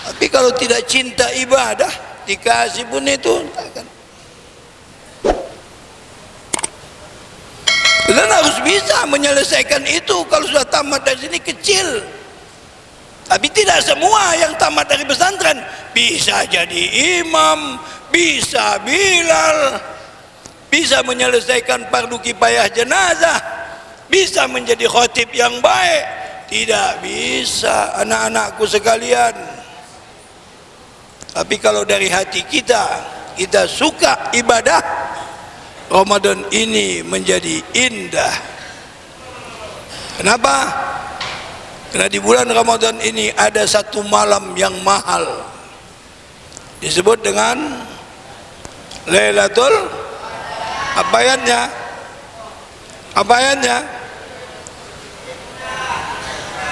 Tapi kalau tidak cinta ibadah, dikasih pun itu takkan. Kalian harus bisa menyelesaikan itu. Kalau sudah tamat dari sini kecil. Tapi tidak semua yang tamat dari pesantren bisa jadi imam, bisa Bilal, bisa menyelesaikan fardu kifayah jenazah, bisa menjadi khatib yang baik. Tidak bisa, anak-anakku sekalian. Tapi kalau dari hati kita suka ibadah, Ramadan ini menjadi indah. Kenapa? Karena di bulan Ramadan ini ada satu malam yang mahal, disebut dengan Lailatul. Apa ayatnya? Apa ayatnya?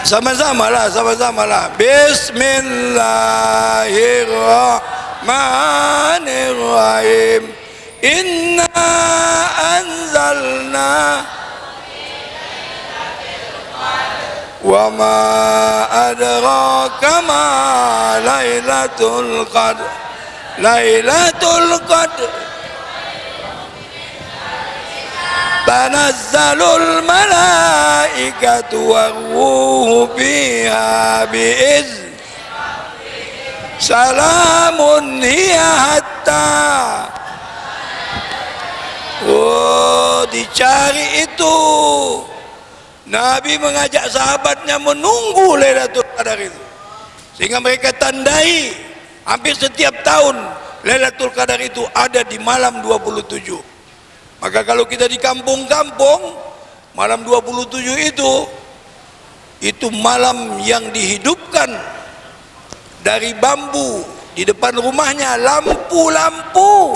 Sama-sama lah. Bismillahirrahmanirrahim. Inna anzalna wa ma adraka ma Lailatul Qadr. Lailatul Qadr tanazzalul malaikatu warruhu fiha bi'izni salamun hiya hatta. Oh, dicari itu. Nabi mengajak sahabatnya menunggu Lailatul Qadar itu, sehingga mereka tandai hampir setiap tahun Lailatul Qadar itu ada di malam 27. Maka kalau kita di kampung-kampung, malam 27 itu malam yang dihidupkan dari bambu di depan rumahnya, lampu-lampu,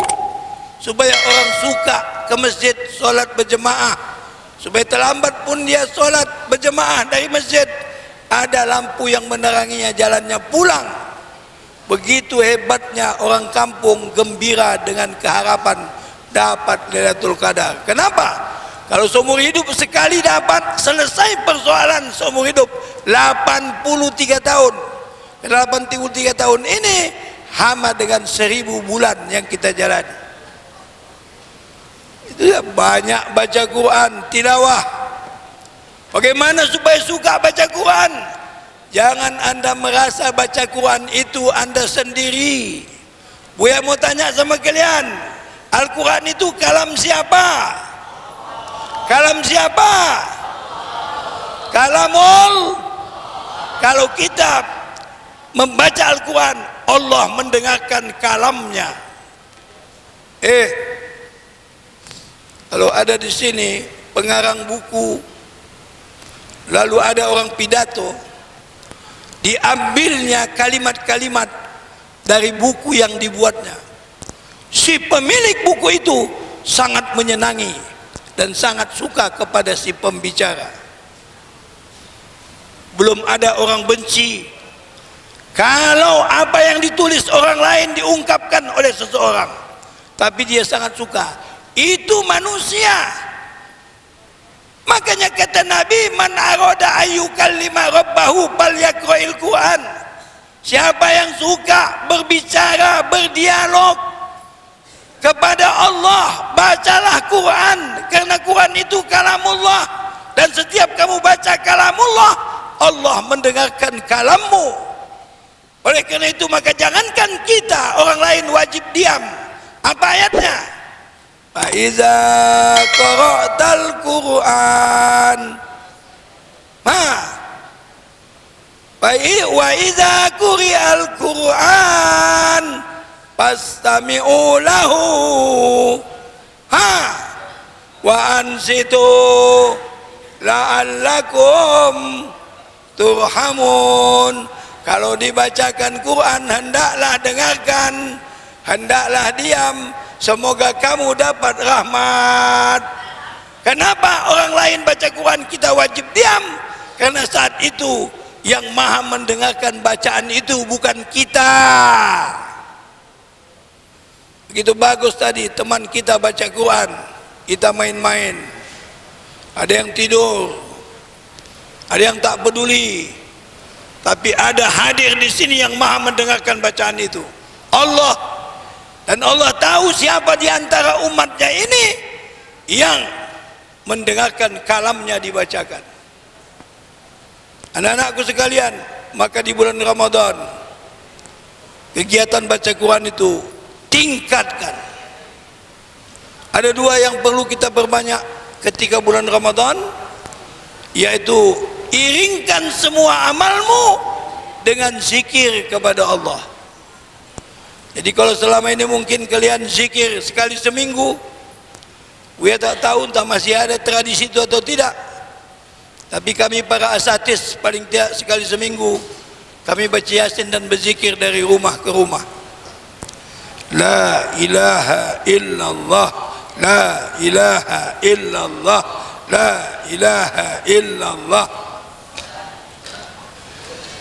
supaya orang suka ke masjid sholat berjemaah, supaya terlambat pun dia sholat berjemaah dari masjid, ada lampu yang meneranginya jalannya pulang. Begitu hebatnya orang kampung gembira dengan keharapan dapat Lailatul Qadar. Kenapa? Kalau seumur hidup sekali dapat, selesai persoalan seumur hidup. 83 tahun. 83 tahun ini sama dengan 1000 bulan yang kita jalani. Itu ya, banyak baca Quran, tilawah. Bagaimana supaya suka baca Quran? Jangan Anda merasa baca Quran itu Anda sendiri. Buya mau tanya sama kalian, Al-Quran itu kalam siapa? Kalam siapa? Kalamul. Kalau kita membaca Al-Quran, Allah mendengarkan kalamnya. Kalau ada di sini pengarang buku, lalu ada orang pidato, diambilnya kalimat-kalimat dari buku yang dibuatnya. Si pemilik buku itu sangat menyenangi dan sangat suka kepada si pembicara. Belum ada orang benci kalau apa yang ditulis orang lain diungkapkan oleh seseorang, tapi dia sangat suka. Itu manusia. Makanya kata Nabi, man arada ayyukallima rabbahu falyaqra'il Qur'an. Siapa yang suka berbicara, berdialog kepada Allah, bacalah Quran, karena Quran itu kalamullah, dan setiap kamu baca kalamullah, Allah mendengarkan kalammu. Oleh karena itu maka jangankan kita, orang lain wajib diam. Apa ayatnya? Fa iza qara'tal Qur'an wa iza quri'al Qur'an fastami'u lahu wa ansitu la'allakum turhamun. Kalau dibacakan Quran, hendaklah dengarkan, hendaklah diam, semoga kamu dapat rahmat. Kenapa orang lain baca Quran kita wajib diam? Karena saat itu yang maha mendengarkan bacaan itu bukan kita. Begitu bagus tadi teman kita baca Quran, kita main-main. Ada yang tidur, ada yang tak peduli. Tapi ada hadir di sini yang maha mendengarkan bacaan itu, Allah. Dan Allah tahu siapa di antara umatnya ini yang mendengarkan kalamnya dibacakan. Anak-anakku sekalian, maka di bulan Ramadan kegiatan baca Quran itu tingkatkan. Ada dua yang perlu kita perbanyak ketika bulan Ramadan, yaitu iringkan semua amalmu dengan zikir kepada Allah. Jadi kalau selama ini mungkin kalian zikir sekali seminggu, saya tak tahu entah masih ada tradisi itu atau tidak. Tapi kami para asatis paling tidak sekali seminggu kami baca Yasin dan berzikir dari rumah ke rumah. La ilaha illallah, la ilaha illallah, la ilaha illallah.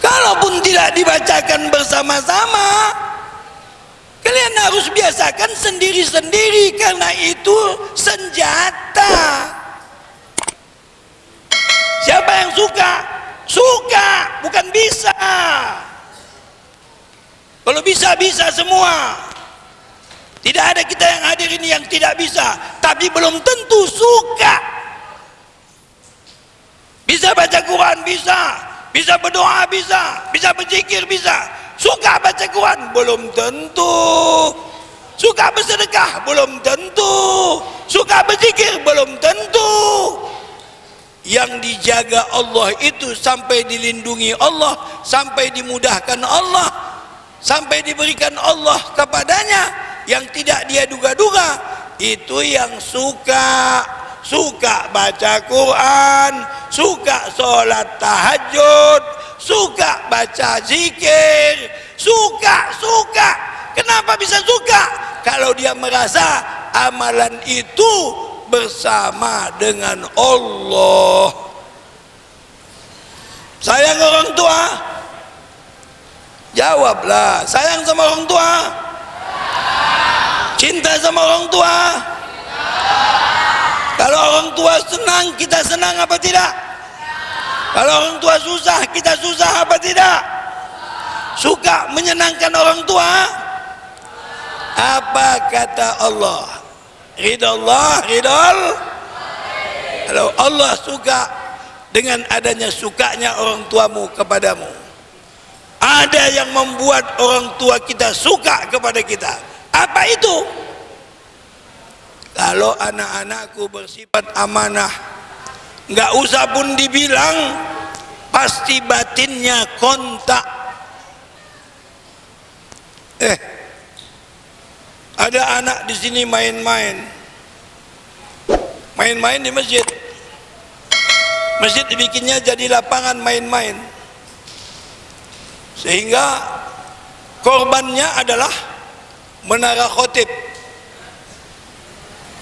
Kalaupun tidak dibacakan bersama-sama, kalian harus biasakan sendiri-sendiri, karena itu senjata. Siapa yang suka? Suka, bukan bisa. Kalau bisa semua. Tidak ada kita yang hadir ini yang tidak bisa, tapi belum tentu suka. Bisa baca Quran, bisa berdoa, bisa berzikir, bisa. Suka baca Quran, belum tentu. Suka bersedekah, belum tentu. Suka berzikir, belum tentu. Yang dijaga Allah itu sampai dilindungi Allah, sampai dimudahkan Allah, sampai diberikan Allah kepadanya yang tidak dia duga-duga, itu yang suka. Suka baca Quran, suka sholat tahajud, suka baca zikir, suka. Kenapa bisa suka? Kalau dia merasa amalan itu bersama dengan Allah. Sayang orang tua? Jawablah, sayang sama orang tua? Cinta sama orang tua? Kalau orang tua senang, kita senang apa tidak? Kalau orang tua susah, kita susah apa tidak? Suka menyenangkan orang tua? Apa kata Allah? Ridallah, ridal. Kalau Allah suka dengan adanya sukanya orang tuamu kepadamu, ada yang membuat orang tua kita suka kepada kita. Apa itu? Kalau anak-anakku bersifat amanah, nggak usah pun dibilang, pasti batinnya kontak. Ada anak di sini main-main di masjid. Masjid dibikinnya jadi lapangan main-main, sehingga korbannya adalah menara khotib.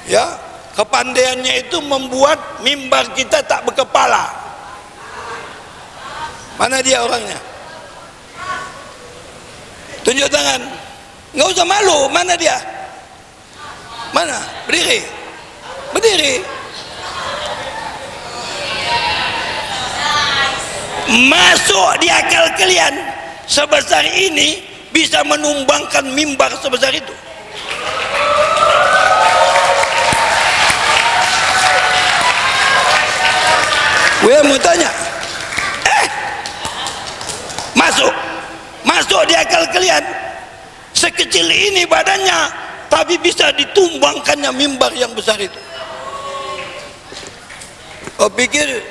Ya, kepandaiannya itu membuat mimbar kita tak berkepala. Mana dia orangnya? Tunjuk tangan. Nggak usah malu. Mana dia? Mana? Berdiri. Berdiri. Masuk di akal kalian sebesar ini bisa menumbangkan mimbar sebesar itu. Gue mau tanya, masuk di akal kalian, sekecil ini badannya tapi bisa ditumbangkannya mimbar yang besar itu. Kau pikir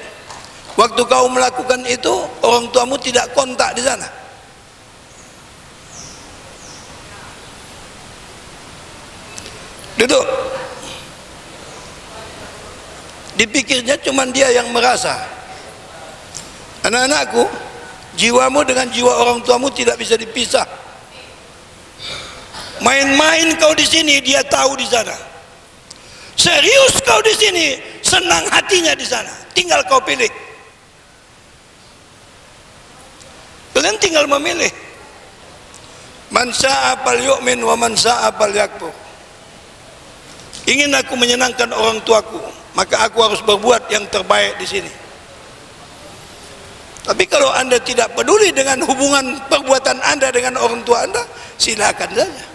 waktu kau melakukan itu orang tuamu tidak kontak di sana? Duduk. Dipikirnya cuma dia yang merasa. Anak-anakku, jiwamu dengan jiwa orang tuamu tidak bisa dipisah. Main-main kau di sini, dia tahu di sana. Serius kau di sini, senang hatinya di sana. Tinggal kau pilih. Kalian tinggal memilih. Man syaa falyu'min wa man syaa falyakfur. Ingin aku menyenangkan orang tuaku, maka aku harus berbuat yang terbaik di sini. Tapi kalau Anda tidak peduli dengan hubungan perbuatan Anda dengan orang tua Anda, silakan saja.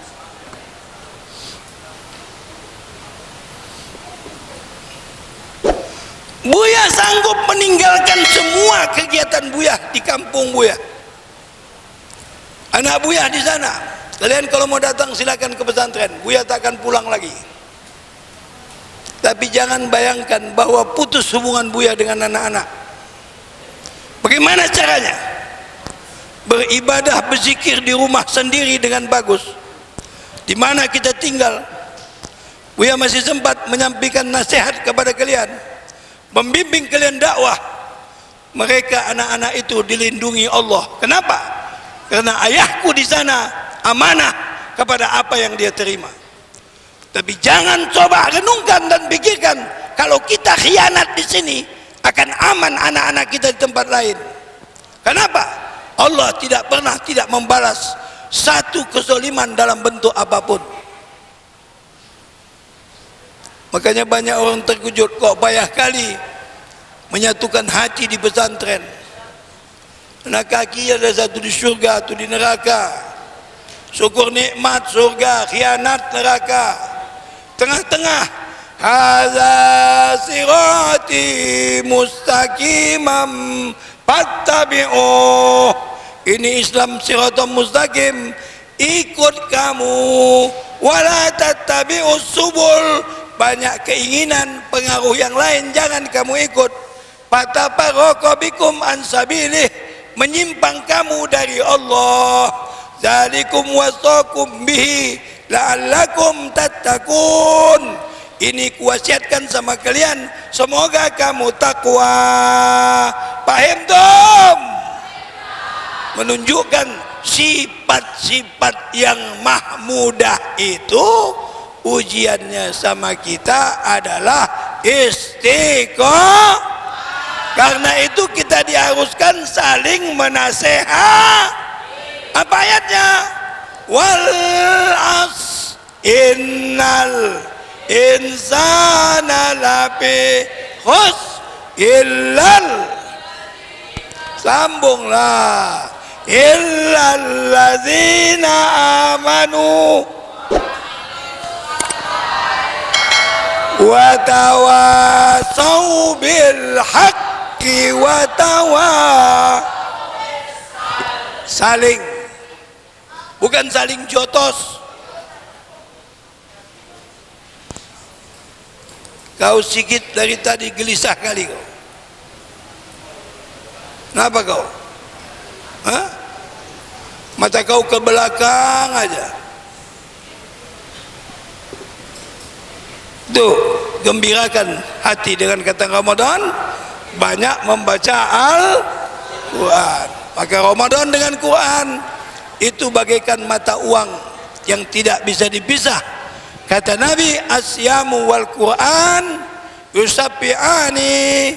Buya sanggup meninggalkan semua kegiatan Buya di kampung Buya. Anak Buya di sana. Kalian kalau mau datang silakan ke pesantren. Buya tak akan pulang lagi. Tapi jangan bayangkan bahwa putus hubungan Buya dengan anak-anak. Bagaimana caranya? Beribadah, berzikir di rumah sendiri dengan bagus. Di mana kita tinggal, Buya masih sempat menyampaikan nasihat kepada kalian, membimbing kalian dakwah. Mereka anak-anak itu dilindungi Allah. Kenapa? Karena ayahku di sana amanah kepada apa yang dia terima. Tapi jangan coba renungkan dan pikirkan kalau kita khianat di sini akan aman anak-anak kita di tempat lain. Kenapa? Allah tidak pernah tidak membalas satu kezaliman dalam bentuk apapun. Makanya banyak orang terkejut, kok payah kali menyatukan hati di pesantren. Karena kaki ada satu di surga, satu di neraka. Syukur nikmat surga, khianat neraka. Tengah-tengah, hadza sirati mustaqimam fattabi'uh. Ini Islam siratal mustaqim, ikut kamu. Wala tattabi'us subul, banyak keinginan, pengaruh yang lain jangan kamu ikut. Fatafarraqa bikum an sabilih, menyimpang kamu dari Allah. Zalikum wasaqum bihi la'allakum tattaqun. Ini kuwasiatkan sama kalian, semoga kamu takwa. Paham tom? Menunjukkan sifat-sifat yang mahmudah itu ujiannya sama kita adalah istiqomah. Karena itu kita diharuskan saling menasehat. Apa ayatnya? Wal as innal insana lafi khus illal, sambunglah, illal ladzina amanu wa tawasau bil haqqi wa saling, bukan saling jotos. Kau sikit dari tadi gelisah kali kau. Kenapa kau? Hah? Mata kau ke belakang aja. Tuh, gembirakan hati dengan kata Ramadan, banyak membaca Al-Quran. Maka Ramadan dengan Quran itu bagaikan mata uang yang tidak bisa dipisah. Kata Nabi, asyamu wal Quran yusabbi'ani.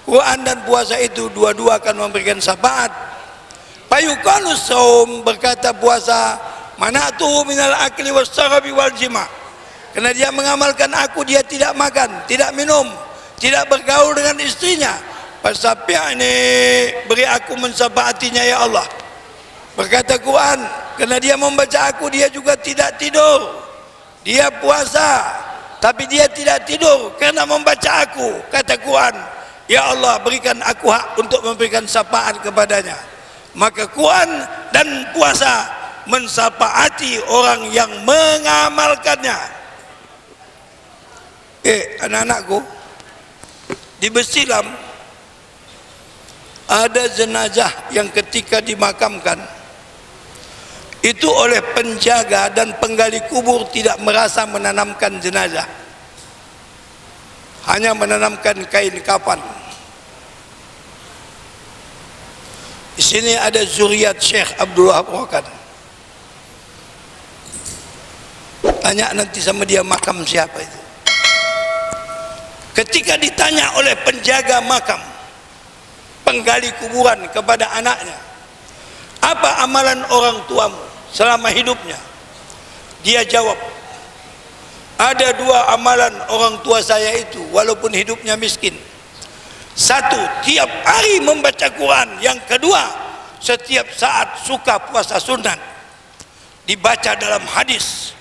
Quran dan puasa itu dua-dua akan memberikan syafaat. Fayuqalu shaum, berkata puasa, mana'tuhu minal akli was sarabi wal jima'. Karena dia mengamalkan aku, dia tidak makan, tidak minum, tidak bergaul dengan istrinya. Fasabbi'ni, beri aku mensyafaatinya ya Allah. Berkata Quran, karena dia membaca aku, dia juga tidak tidur. Dia puasa, tapi dia tidak tidur karena membaca aku. Kata Quran, ya Allah, berikan aku hak untuk memberikan syafaat kepadanya. Maka Quran dan puasa mensyafaati orang yang mengamalkannya. Anak-anakku, di Besilam ada jenazah yang ketika dimakamkan itu oleh penjaga dan penggali kubur tidak merasa menanamkan jenazah, hanya menanamkan kain kafan. Di sini ada zuriat Syekh Abdul Wahab Rokan. Tanya nanti sama dia makam siapa itu. Ketika ditanya oleh penjaga makam, penggali kuburan kepada anaknya, apa amalan orang tuamu selama hidupnya? Dia jawab, ada dua amalan orang tua saya itu walaupun hidupnya miskin. Satu, tiap hari membaca Quran. Yang kedua, setiap saat suka puasa sunat. Dibaca dalam hadis,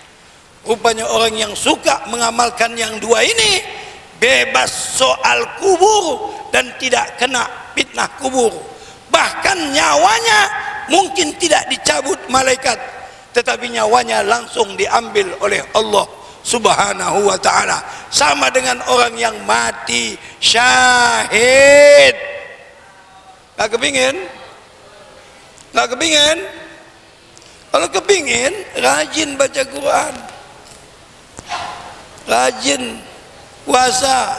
rupanya orang yang suka mengamalkan yang dua ini bebas soal kubur dan tidak kena fitnah kubur. Bahkan nyawanya mungkin tidak dicabut malaikat, tetapi nyawanya langsung diambil oleh Allah Subhanahu wa ta'ala. Sama dengan orang yang mati syahid. Gak kepingin? Gak kepingin? Kalau kepingin, rajin baca Quran, rajin puasa.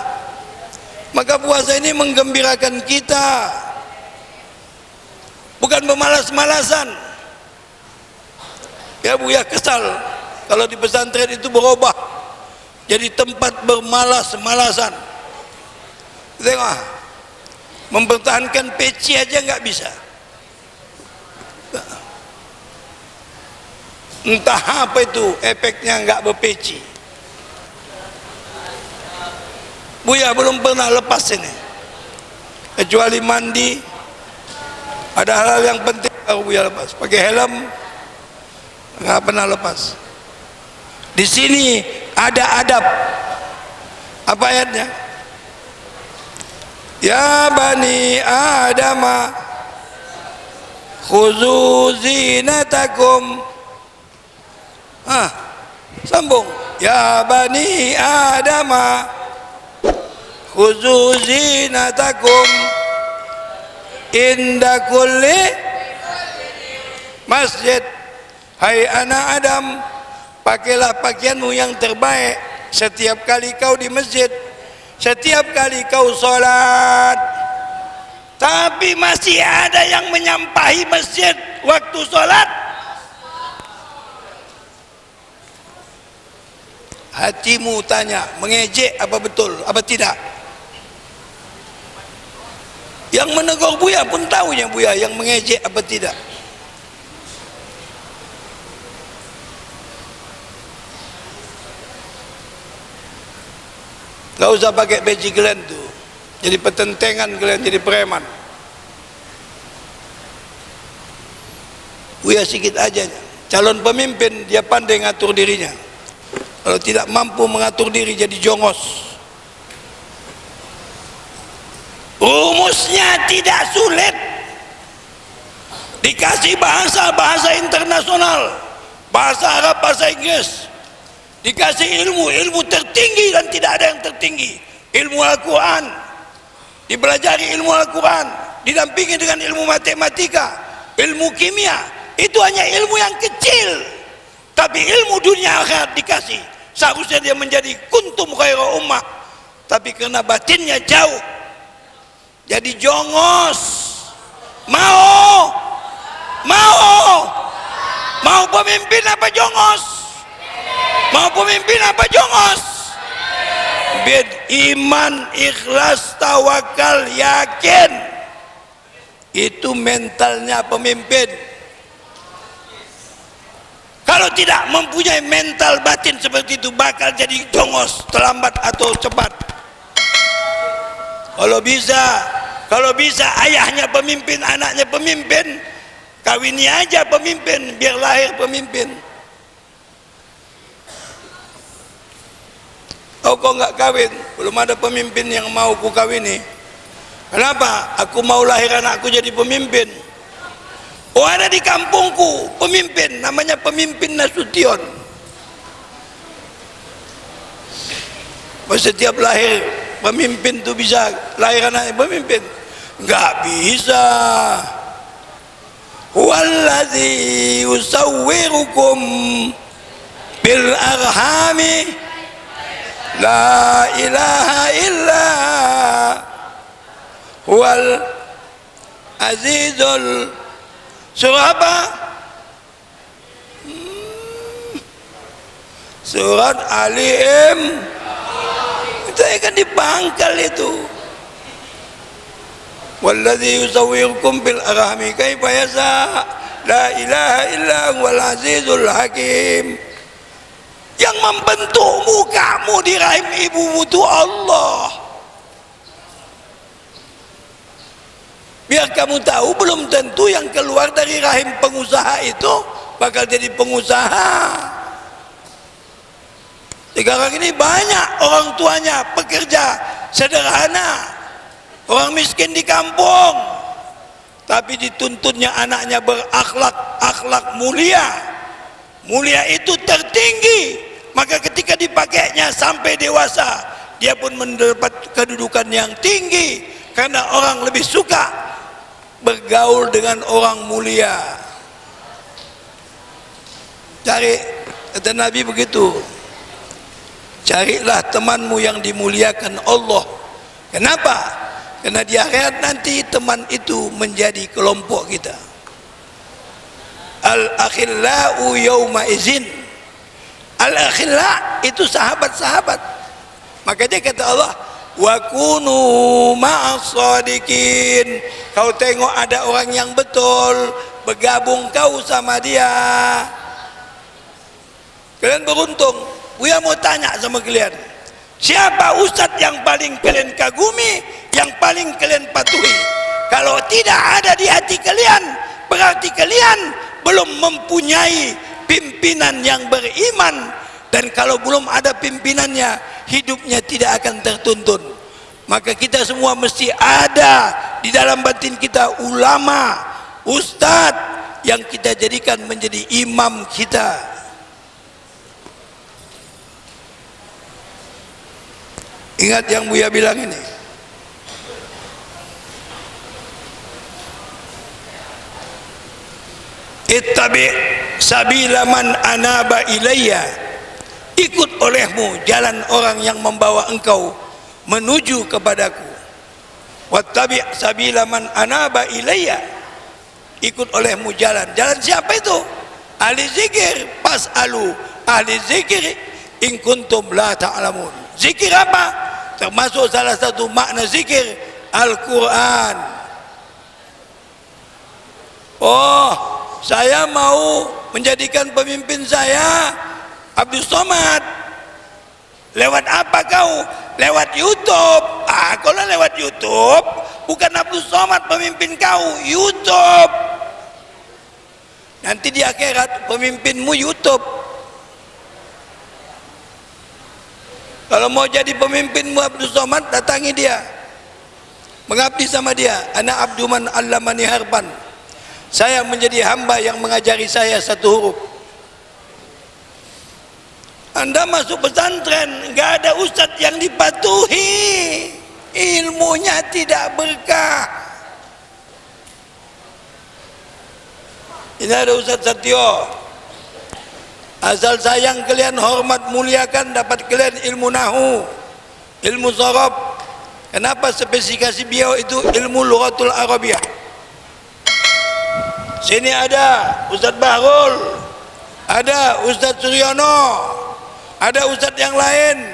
Maka puasa ini menggembirakan kita, bukan bermalas-malasan. Ya Buya kesal kalau di pesantren itu berubah jadi tempat bermalas-malasan. Tengok, mempertahankan peci aja nggak bisa. Entah apa itu efeknya nggak berpeci. Buya belum pernah lepas ini, kecuali mandi. Ada hal-hal yang penting baru Buya lepas. Pakai helm nggak pernah lepas. Di sini ada adab. Apa ayatnya? Ya bani Adama khuzu zinatakum. Sambung. Ya bani Adama khuzu zinatakum inda kulli masjid. Hai anak Adam, pakailah pakaianmu yang terbaik setiap kali kau di masjid, setiap kali kau sholat. Tapi masih ada yang menyampahi masjid waktu sholat. Hatimu tanya, mengejek apa betul, apa tidak? Yang menegur Buya pun tahunya Buya yang mengejek apa tidak. Gak usah pakai peci kalian tuh, jadi petentengan kalian, jadi preman. Buya sikit aja. Calon pemimpin dia pandai ngatur dirinya. Kalau tidak mampu mengatur diri jadi jongos. Rumusnya tidak sulit. Dikasih bahasa internasional, bahasa Arab, bahasa Inggris. Dikasih ilmu tertinggi dan tidak ada yang tertinggi. Ilmu Al-Quran, dipelajari ilmu Al-Quran, didampingi dengan ilmu matematika, ilmu kimia. Itu hanya ilmu yang kecil, tapi ilmu dunia akhirat dikasih. Seharusnya dia menjadi kuntum khairu ummah, tapi karena batinnya jauh jadi jongos. Mau Mau pemimpin apa jongos? Mau pemimpin apa jongos? Biar iman, ikhlas, tawakal, yakin. Itu mentalnya pemimpin. Kalau tidak mempunyai mental batin seperti itu, bakal jadi jongos, terlambat atau cepat. Kalau bisa ayahnya pemimpin, anaknya pemimpin, kawini aja pemimpin, biar lahir pemimpin. Oh, kok nggak kawin? Belum ada pemimpin yang mau ku kawini. Kenapa? Aku mau lahir anakku jadi pemimpin. Oh, ada di kampungku pemimpin, namanya pemimpin Nasution. Setiap lahir pemimpin tuh bisa lahir anaknya pemimpin? Nggak bisa. Wallazi yusawwirukum bil arhami la ilaha illa huwal azizul. Surah apa? Surat Ali itu kan di pangkal itu. Walladzi yusawwirukum bil arhami kaifa yasha la ilaha illa huwal azizul hakim. Yang membentukmu kamu di rahim ibumu itu Allah. Biar kamu tahu, belum tentu yang keluar dari rahim pengusaha itu bakal jadi pengusaha. Sekarang ini banyak orang tuanya pekerja sederhana, orang miskin di kampung, tapi dituntutnya anaknya berakhlak mulia. Mulia itu tertinggi, maka ketika dipakainya sampai dewasa, dia pun mendapat kedudukan yang tinggi karena orang lebih suka bergaul dengan orang mulia. Cari, kata Nabi begitu, carilah temanmu yang dimuliakan Allah. Kenapa? Karena di akhirat nanti teman itu menjadi kelompok kita. Al-akhillau yawma izin. Al-akhilla itu sahabat-sahabat. Makanya kata Allah, wa kunu ma'as shadiqin. Kau tengok ada orang yang betul, bergabung kau sama dia. Kalian beruntung. Buya mau tanya sama kalian, siapa ustadz yang paling kalian kagumi, yang paling kalian patuhi? Kalau tidak ada di hati kalian, berarti kalian belum mempunyai pimpinan yang beriman. Dan kalau belum ada pimpinannya, hidupnya tidak akan tertuntun. Maka kita semua mesti ada di dalam batin kita ulama, ustadz yang kita jadikan menjadi imam kita. Ingat yang Buya bilang ini. Ittabi sabila man anaba ilayya. Ikut olehmu jalan orang yang membawa engkau menuju kepadaku. Wattabi sabila man anaba ilayya. Ikut olehmu jalan siapa itu? Ahli zikir. Pas'alu ahli zikir in kuntum la ta'lamun. Zikir apa? Termasuk salah satu makna zikir Al-Quran. Oh, saya mau menjadikan pemimpin saya Abdul Somad. Lewat apa kau? Lewat YouTube. Kalau lewat YouTube, bukan Abdul Somad pemimpin kau, YouTube. Nanti di akhirat pemimpinmu YouTube. Kalau mau jadi pemimpinmu Abdul Somad, datangi dia, mengabdi sama dia. Ana abduman allamani harban. Saya menjadi hamba yang mengajari saya satu huruf. Anda masuk pesantren, nggak ada ustadz yang dipatuhi, ilmunya tidak berkah. Ini ada Ustadz Satyo, asal sayang kalian hormat muliakan, dapat kalian ilmu nahu, ilmu sorob. Kenapa spesifikasi beliau itu ilmu lughatul Arabiyah? Sini ada Ustadz Bahrul, ada Ustadz Suryono, ada Ustadz yang lain.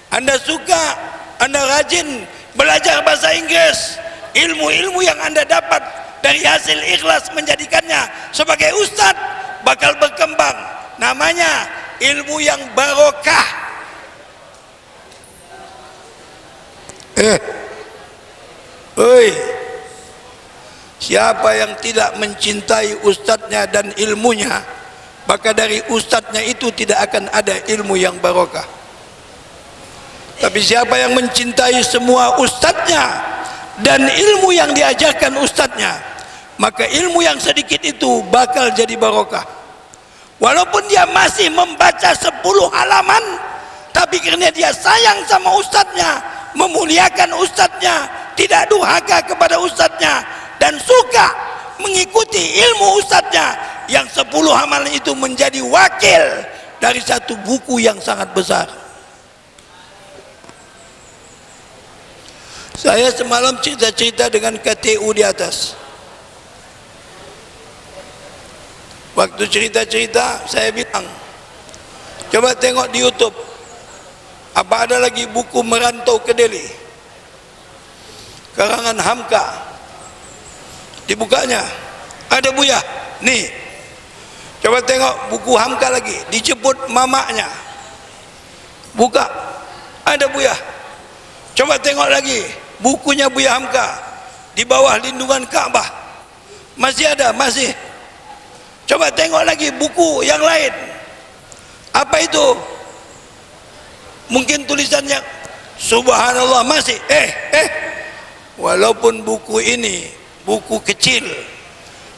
Anda suka, Anda rajin belajar bahasa Inggris, ilmu-ilmu yang Anda dapat dari hasil ikhlas menjadikannya sebagai Ustadz bakal berkembang. Namanya ilmu yang barokah. Oi, siapa yang tidak mencintai ustadznya dan ilmunya, maka dari ustadznya itu tidak akan ada ilmu yang barokah. Tapi siapa yang mencintai semua ustadznya dan ilmu yang diajarkan ustadznya, maka ilmu yang sedikit itu bakal jadi barokah. Walaupun dia masih membaca 10 halaman, tapi karena dia sayang sama ustadznya, memuliakan ustadznya, tidak durhaka kepada ustadznya, dan suka mengikuti ilmu ustadznya, yang 10 halaman itu menjadi wakil dari satu buku yang sangat besar. Saya semalam cerita-cerita dengan KTU di atas. Waktu cerita-cerita saya bilang, coba tengok di YouTube, apa ada lagi buku Merantau ke Delhi karangan Hamka. Dibukanya ada Buya, nih coba tengok buku Hamka lagi, dijemput mamaknya, buka ada Buya. Coba tengok lagi bukunya Buya Hamka di bawah lindungan Ka'bah, masih ada, masih. Coba tengok lagi buku yang lain, apa itu, mungkin tulisannya subhanallah, masih. Walaupun buku ini buku kecil,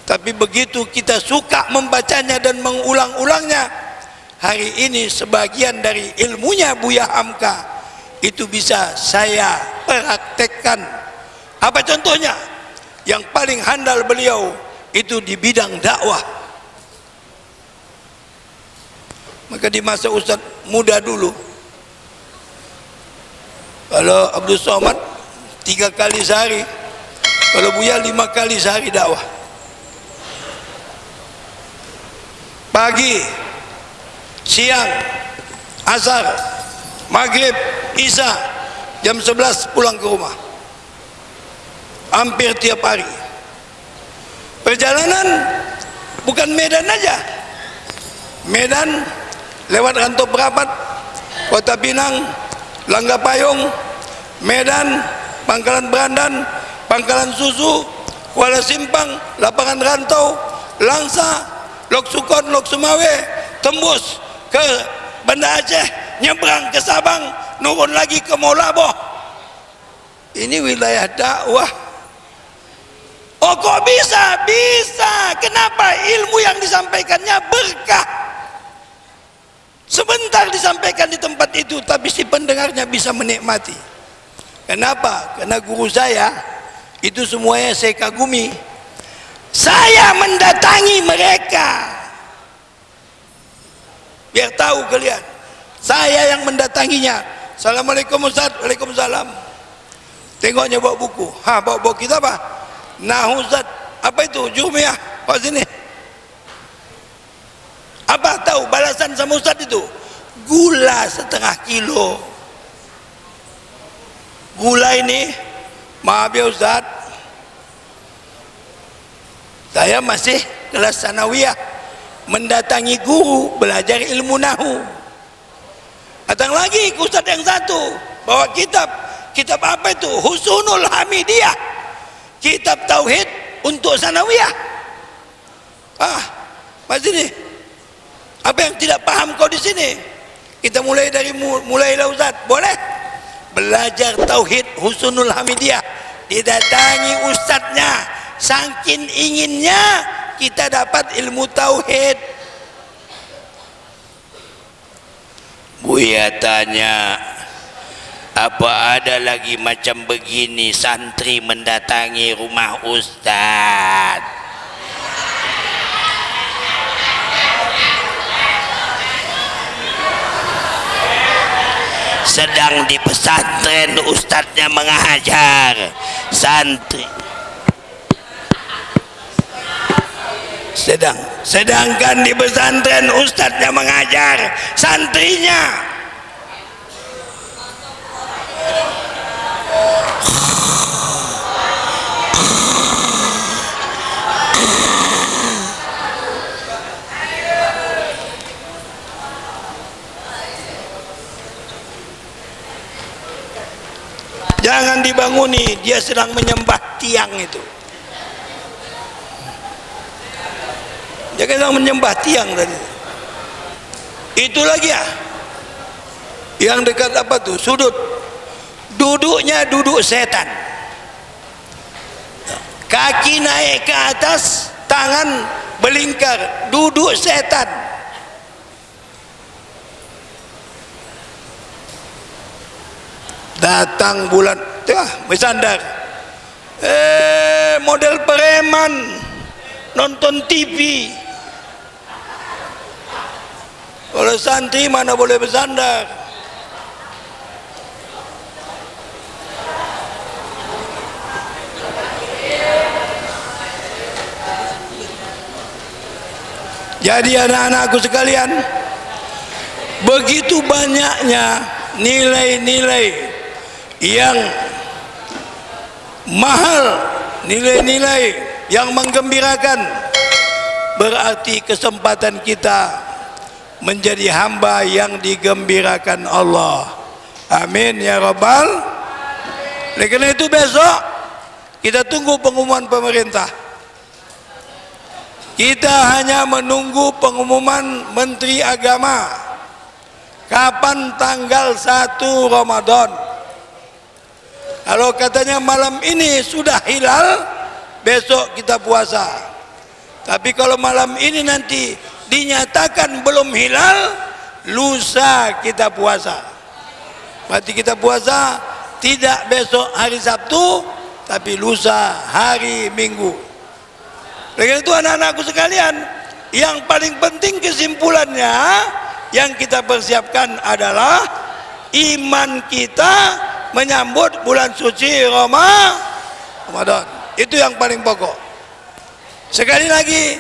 tapi begitu kita suka membacanya dan mengulang-ulangnya, hari ini sebagian dari ilmunya Buya Hamka itu bisa saya praktekkan. Apa contohnya? Yang paling handal beliau itu di bidang dakwah. Maka di masa Ustaz muda dulu, kalau Abdul Somad 3 kali sehari, kalau Buya 5 kali sehari dakwah. Pagi, siang, asar, maghrib, isya, jam 11 pulang ke rumah. Hampir tiap hari. Perjalanan bukan Medan aja, Medan lewat Rantau Perapat, Kota Pinang, Langga Payung, Medan, Pangkalan Berandan, Pangkalan Susu, Kuala Simpang, Lapangan Rantau, Langsa, Lok Sukon, Lok Sumawe, tembus ke Banda Aceh, nyebrang ke Sabang, nurun lagi ke Maulaboh. Ini wilayah dakwah. Oh kok bisa? Bisa. Kenapa? Ilmu yang disampaikannya berkah. Sebentar disampaikan di tempat itu, tapi si pendengarnya bisa menikmati. Kenapa? Karena guru saya itu semuanya saya kagumi. Saya mendatangi mereka. Biar tahu kalian, saya yang mendatanginya. Assalamualaikum Ustaz. Waalaikumsalam. Tengoknya bawa buku. Bawa kita apa? Nahu Ustaz. Apa itu? Jurmiyah. Bawa sini. Apa tahu balasan sama Ustaz itu? Gula 1/2 kilo. Gula ini, maaf ya Ustaz, saya masih kelas sanawiyah, mendatangi guru belajar ilmu nahu. Datang lagi ke Ustaz yang satu, bawa kitab apa itu? Husnul Hamidiyah, kitab tauhid untuk sanawiyah. Mas ini, apa yang tidak paham kau di sini? Kita mulai dari mulailah Ustaz, boleh? Belajar tauhid Husnul Hamidiyah, didatangi ustadznya, saking inginnya kita dapat ilmu tauhid. Buya tanya, apa ada lagi macam begini santri mendatangi rumah ustadz? Sedang di pesantren ustadznya mengajar santri. Sedangkan di pesantren ustadznya mengajar, santrinya jangan dibanguni, dia sedang menyembah tiang itu. Dia sedang menyembah tiang tadi. Itu lagi ya. Yang dekat apa tuh? Sudut. Duduknya duduk setan. Kaki naik ke atas, tangan belingkar, duduk setan. Datang bulan, bersandar. Model preman nonton TV. Kalau santri mana boleh bersandar. Jadi anak-anakku sekalian, begitu banyaknya nilai-nilai yang mahal, nilai-nilai yang menggembirakan, berarti kesempatan kita menjadi hamba yang digembirakan Allah. Amin ya Rabbal. Oleh karena itu besok kita tunggu pengumuman pemerintah. Kita hanya menunggu pengumuman Menteri Agama kapan tanggal 1 Ramadan. Kalau katanya malam ini sudah hilal, besok kita puasa. Tapi kalau malam ini nanti dinyatakan belum hilal, lusa kita puasa. Berarti kita puasa tidak besok hari Sabtu, tapi lusa hari Minggu. Dengan itu anak-anakku sekalian, yang paling penting kesimpulannya yang kita persiapkan adalah iman kita menyambut bulan suci Ramadan. Itu yang paling pokok. Sekali lagi,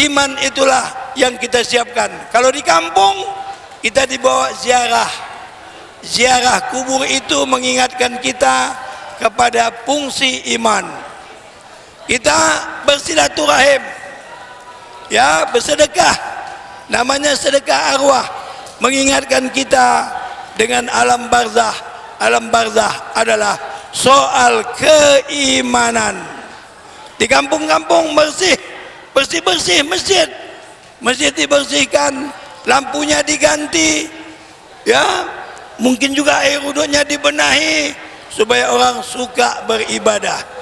iman itulah yang kita siapkan. Kalau di kampung kita dibawa ziarah. Ziarah kubur itu mengingatkan kita kepada fungsi iman. Kita bersilaturahim, ya, bersedekah, namanya sedekah arwah, mengingatkan kita dengan alam barzah. Alam barzah adalah soal keimanan. Di kampung-kampung bersih masjid dibersihkan, lampunya diganti, ya, mungkin juga air wuduknya dibenahi supaya orang suka beribadah.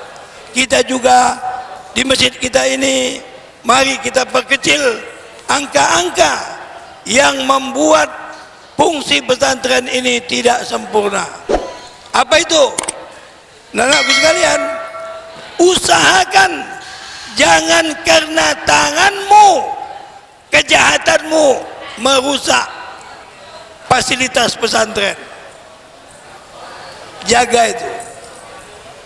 Kita juga di masjid kita ini, mari kita perkecil angka-angka yang membuat fungsi pesantren ini tidak sempurna. Apa itu? Anak-anakku sekalian, usahakan jangan karena tanganmu, kejahatanmu merusak fasilitas pesantren. Jaga itu,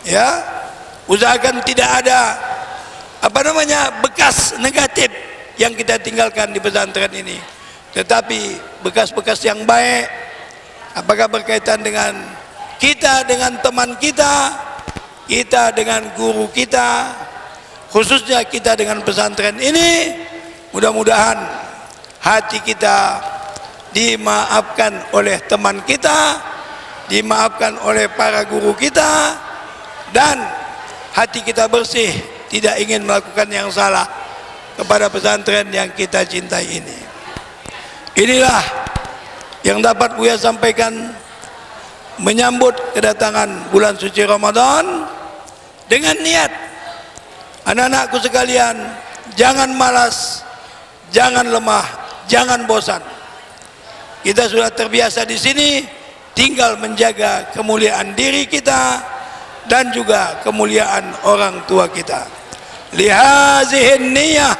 ya. Usahakan tidak ada bekas negatif yang kita tinggalkan di pesantren ini, tetapi bekas-bekas yang baik. Apakah berkaitan dengan kita, dengan teman kita, kita dengan guru kita, khususnya kita dengan pesantren ini. Mudah-mudahan hati kita dimaafkan oleh teman kita, dimaafkan oleh para guru kita, dan hati kita bersih, tidak ingin melakukan yang salah kepada pesantren yang kita cintai ini. Inilah yang dapat Buya sampaikan menyambut kedatangan bulan suci Ramadan dengan niat. Anak-anakku sekalian, jangan malas, jangan lemah, jangan bosan. Kita sudah terbiasa di sini, tinggal menjaga kemuliaan diri kita dan juga kemuliaan orang tua kita. Lihazihin niyah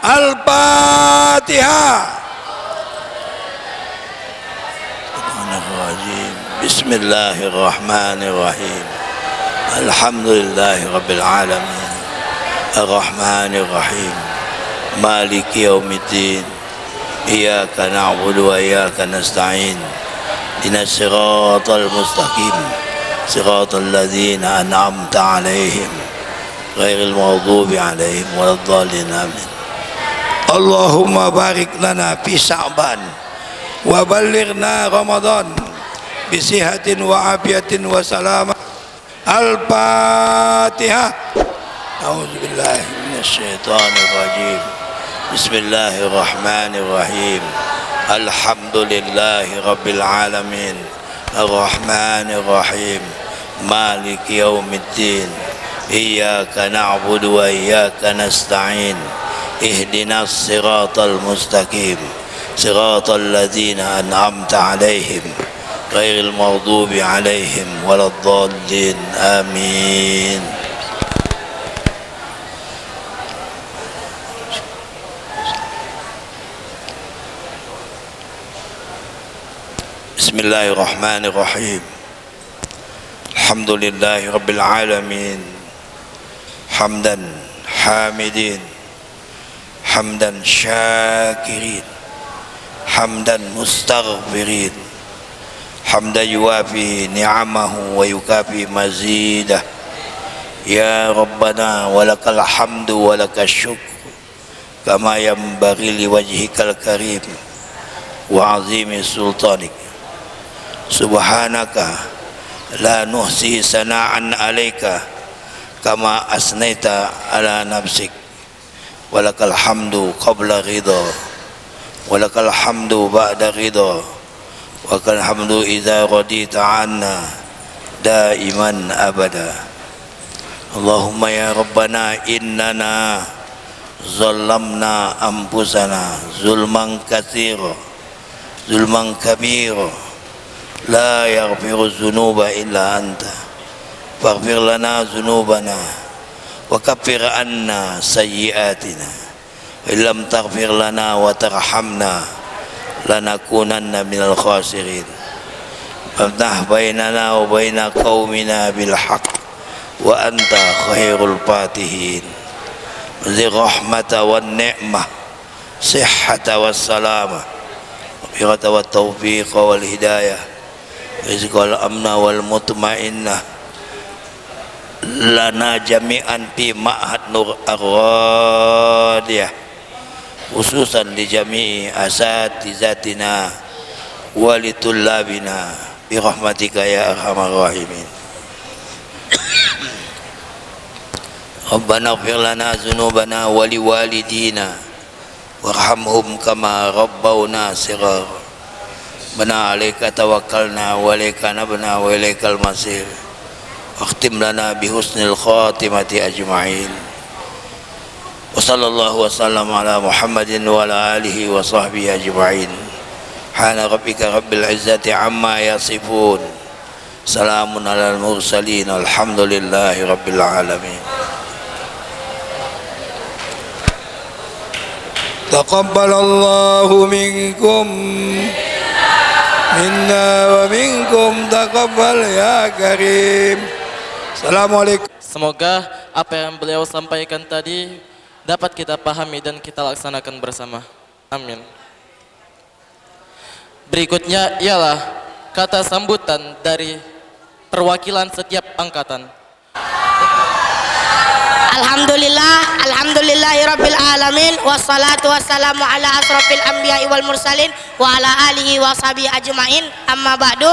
al-Fatihah. Bismillahirrahmanirrahim. Alhamdulillahi rabbil alamin. Ar-Rahmanir Rahim. مالك يوم الدين إياك نعبد وإياك نستعين اهدنا الصراط المستقيم صراط الذين أنعمت عليهم غير المغضوب عليهم ولا الضالين آمين. اللهم بارك لنا في شعبان وبلغنا رمضان بصحة وعافية وسلامة. الفاتحة. أعوذ بالله من الشيطان الرجيم. بسم الله الرحمن الرحيم. الحمد لله رب العالمين الرحمن الرحيم مالك يوم الدين إياك نعبد وإياك نستعين اهدنا الصراط المستقيم صراط الذين أنعمت عليهم غير المغضوب عليهم ولا الضالين آمين. بسم الله الرحمن الرحيم. الحمد لله رب العالمين حمدا حامدين حمدا شاكرين حمدا مستغفرين حمدا يوافي نعمه ويكافي مزيده. يا ربنا ولك الحمد ولك الشكر كما ينبغي لوجهك الكريم وعظيم سلطانك. سبحانك لا نحصي ثناء عليك كما أثنيت على نفسك. ولك الحمد قبل رضا ولك الحمد بعد رضا ولك الحمد إذا رضيت عنا دائما أبدا. اللهم يا ربنا إننا ظلمنا أنفسنا ظلما كثيرا ظلما كبيرا لا يغفر الذنوب إلا أنت فاغفر لنا ذنوبنا وكفر عنا سيئاتنا وإن لم تغفر لنا وترحمنا لنكونن من الخاسرين. فافتح بيننا وبين قومنا بالحق وأنت خير الفاتحين. ذي الرحمة والنعمة صحة والسلامة والبركة والتوفيق والهداية رزق الأمن والمطمئنة لنا جميعا في معهد نور الرادية خصوصا لجميع أساتذتنا ولطلابنا برحمتك يا أرحم الراحمين. ربنا اغفر لنا ذنوبنا ولوالدينا وارحمهم كما ربونا صغارا. ربنا عليك توكلنا وإليك نبنا وإليك المصير. واختم لنا بحسن الخاتمة أجمعين. وصلى الله وسلم على محمد وعلى آله وصحبه أجمعين. سبحان ربك رب العزة عما يصفون سلام على المرسلين الحمد لله رب العالمين. تقبل الله منكم منا ومنكم تقبل يا كريم. Assalamualaikum. Semoga apa yang beliau sampaikan tadi dapat kita pahami dan kita laksanakan bersama. Amin. Berikutnya ialah kata sambutan dari perwakilan setiap angkatan. Alhamdulillahirabbil alamin wassalatu wassalamu ala asrofil anbiya'i wal mursalin wa ala alihi wa sahbihi ajmain. Amma ba'du.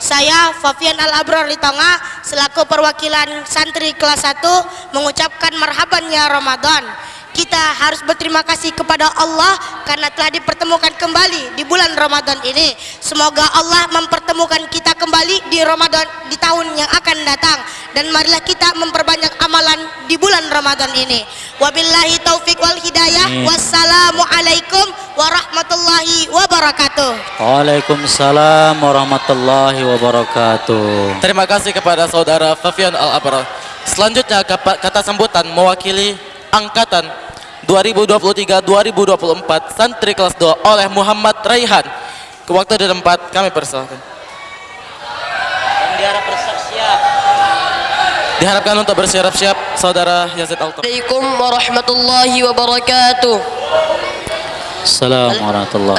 Saya Fafian Al-Abrar Litonga selaku perwakilan santri kelas 1 mengucapkan marhaban ya Ramadan. Kita harus berterima kasih kepada Allah karena telah dipertemukan kembali di bulan Ramadan ini. Semoga Allah mempertemukan kita kembali di Ramadan di tahun yang akan datang, dan marilah kita memperbanyak amalan di bulan Ramadan ini. Wabillahi taufik wal hidayah. Wassalamualaikum warahmatullahi wabarakatuh. Waalaikumsalam warahmatullahi wabarakatuh. Terima kasih kepada saudara Fafian Al-Abrar. Selanjutnya kata sambutan mewakili angkatan 2023-2024 santri kelas 2 oleh Muhammad Raihan. Ke waktu dan tempat kami persilakan. Diharap bersiap-siap. Diharapkan untuk bersiap-siap saudara Yazid Altaf. Assalamualaikum warahmatullahi wabarakatuh. Assalamualaikum warahmatullahi.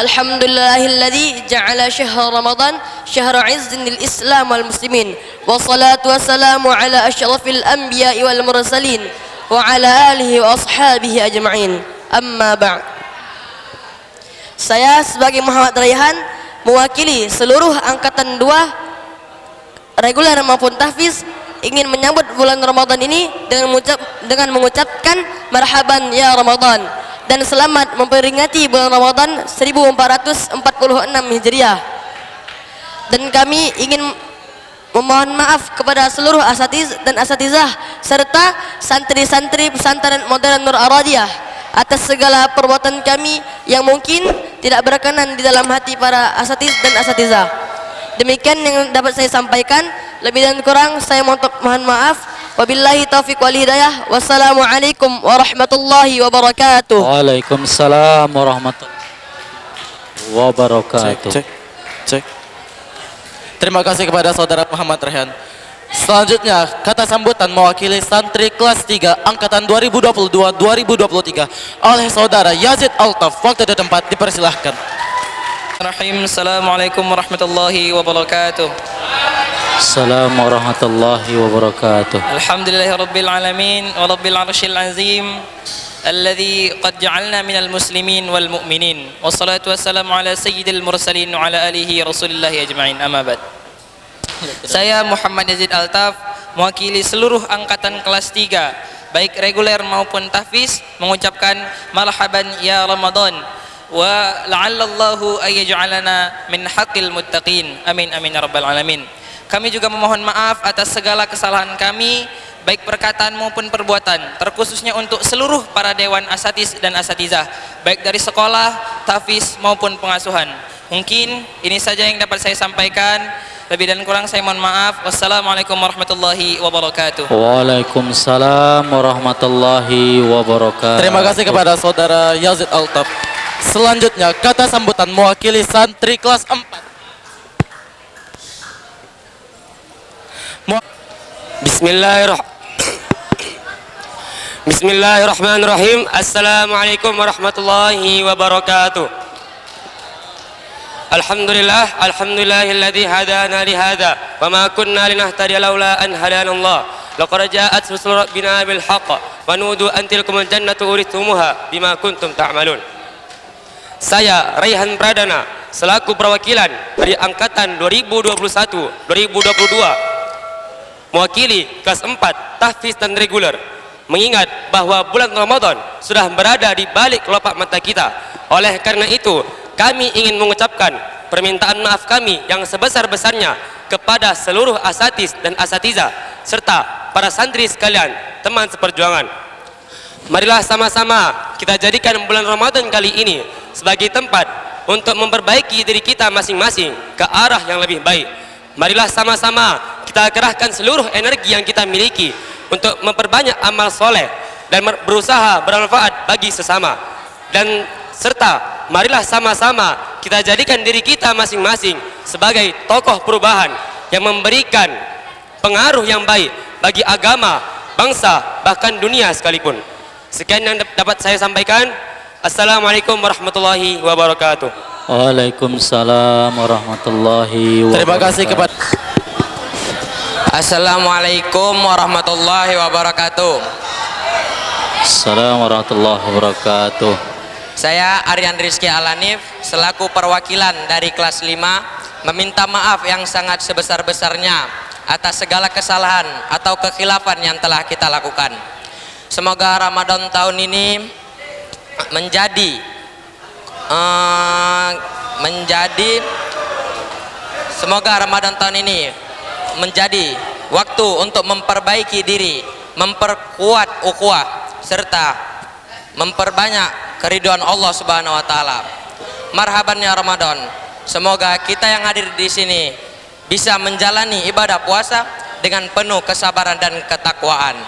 Alhamdulillahilladzi ja'ala syahr Ramadan syahra 'izzin lil Islam wal muslimin. Wassalatu wassalamu ala asyrafil anbiya'i wal mursalin wa ala alihi wa ashabihi ajma'in. Amma ba'd. Saya sebagai Muhammad Raihan mewakili seluruh angkatan 2 reguler maupun tahfiz ingin menyambut bulan Ramadan ini dengan mengucapkan marhaban ya Ramadan dan selamat memperingati bulan Ramadan 1446 Hijriah. Dan kami ingin memohon maaf kepada seluruh asatiz dan asatizah serta santri-santri pesantren modern Nur Aradiyah atas segala perbuatan kami yang mungkin tidak berkenan di dalam hati para asatiz dan asatizah. Demikian yang dapat saya sampaikan, lebih dan kurang saya mohon maaf. Wabillahi taufiq wal hidayah. Wassalamualaikum warahmatullahi wabarakatuh. Waalaikumsalam warahmatullahi wabarakatuh. Cek. Terima kasih kepada saudara Muhammad Raihan. Selanjutnya kata sambutan mewakili santri kelas 3 angkatan 2022-2023 oleh saudara Yazid Altaf. Waktu dan tempat dipersilahkan. Assalamualaikum warahmatullahi wabarakatuh. Assalamualaikum warahmatullahi wabarakatuh. Alhamdulillahi rabbil alamin wa rabbil arsyil azim alladhi qad ja'alna minal muslimin wal mu'minin wassalatu wassalamu ala sayyidil mursalin wa ala alihi rasulillahi ajma'in. Amma ba'd. Saya Muhammad Yazid Altaf mewakili seluruh angkatan kelas 3 baik reguler maupun tahfiz mengucapkan marhaban ya Ramadan wa la'allallahu ayyaj'alana min haqqil muttaqin. Amin amin ya rabbal alamin. Kami juga memohon maaf atas segala kesalahan kami baik perkataan maupun perbuatan, terkhususnya untuk seluruh para dewan asatiz dan asatizah baik dari sekolah, tahfiz maupun pengasuhan. Mungkin ini saja yang dapat saya sampaikan. Lebih dan kurang saya mohon maaf. Wassalamualaikum warahmatullahi wabarakatuh. Waalaikumsalam warahmatullahi wabarakatuh. Terima kasih kepada saudara Yazid Altaf. Selanjutnya kata sambutan mewakili santri kelas 4. Bismillahirrahmanirrahim. Assalamualaikum warahmatullahi wabarakatuh. Alhamdulillahilladzi hadana li hadza wa ma kunna linahtadiya laula an hadanallah. Laqad ja'at rusul rabbina bil haqq wa nudu an tilkumul jannatu urithumuha bima kuntum ta'malun. Saya Raihan Pradana selaku perwakilan dari angkatan 2021-2022 mewakili kelas 4 tahfiz dan reguler mengingat bahwa bulan Ramadan sudah berada di balik kelopak mata kita. Oleh karena itu kami ingin mengucapkan permintaan maaf kami yang sebesar-besarnya kepada seluruh asatiz dan asatizah serta para santri sekalian, teman seperjuangan. Marilah sama-sama kita jadikan bulan Ramadan kali ini sebagai tempat untuk memperbaiki diri kita masing-masing ke arah yang lebih baik. Marilah sama-sama kita kerahkan seluruh energi yang kita miliki untuk memperbanyak amal soleh dan berusaha bermanfaat bagi sesama. Dan serta marilah sama-sama kita jadikan diri kita masing-masing sebagai tokoh perubahan yang memberikan pengaruh yang baik bagi agama, bangsa, bahkan dunia sekalipun. Sekian yang dapat saya sampaikan. Assalamualaikum warahmatullahi wabarakatuh. Waalaikumsalam warahmatullahi wabarakatuh. Terima kasih kepada Assalamualaikum warahmatullahi wabarakatuh. Assalamualaikum warahmatullahi wabarakatuh. Saya Aryan Rizky Alanif selaku perwakilan dari kelas 5 meminta maaf yang sangat sebesar-besarnya atas segala kesalahan atau kekhilafan yang telah kita lakukan. Semoga Ramadan tahun ini semoga Ramadan tahun ini menjadi waktu untuk memperbaiki diri, memperkuat ukhuwah serta memperbanyak keridhaan Allah Subhanahu wa taala. Marhaban ya Ramadan. Semoga kita yang hadir di sini bisa menjalani ibadah puasa dengan penuh kesabaran dan ketakwaan.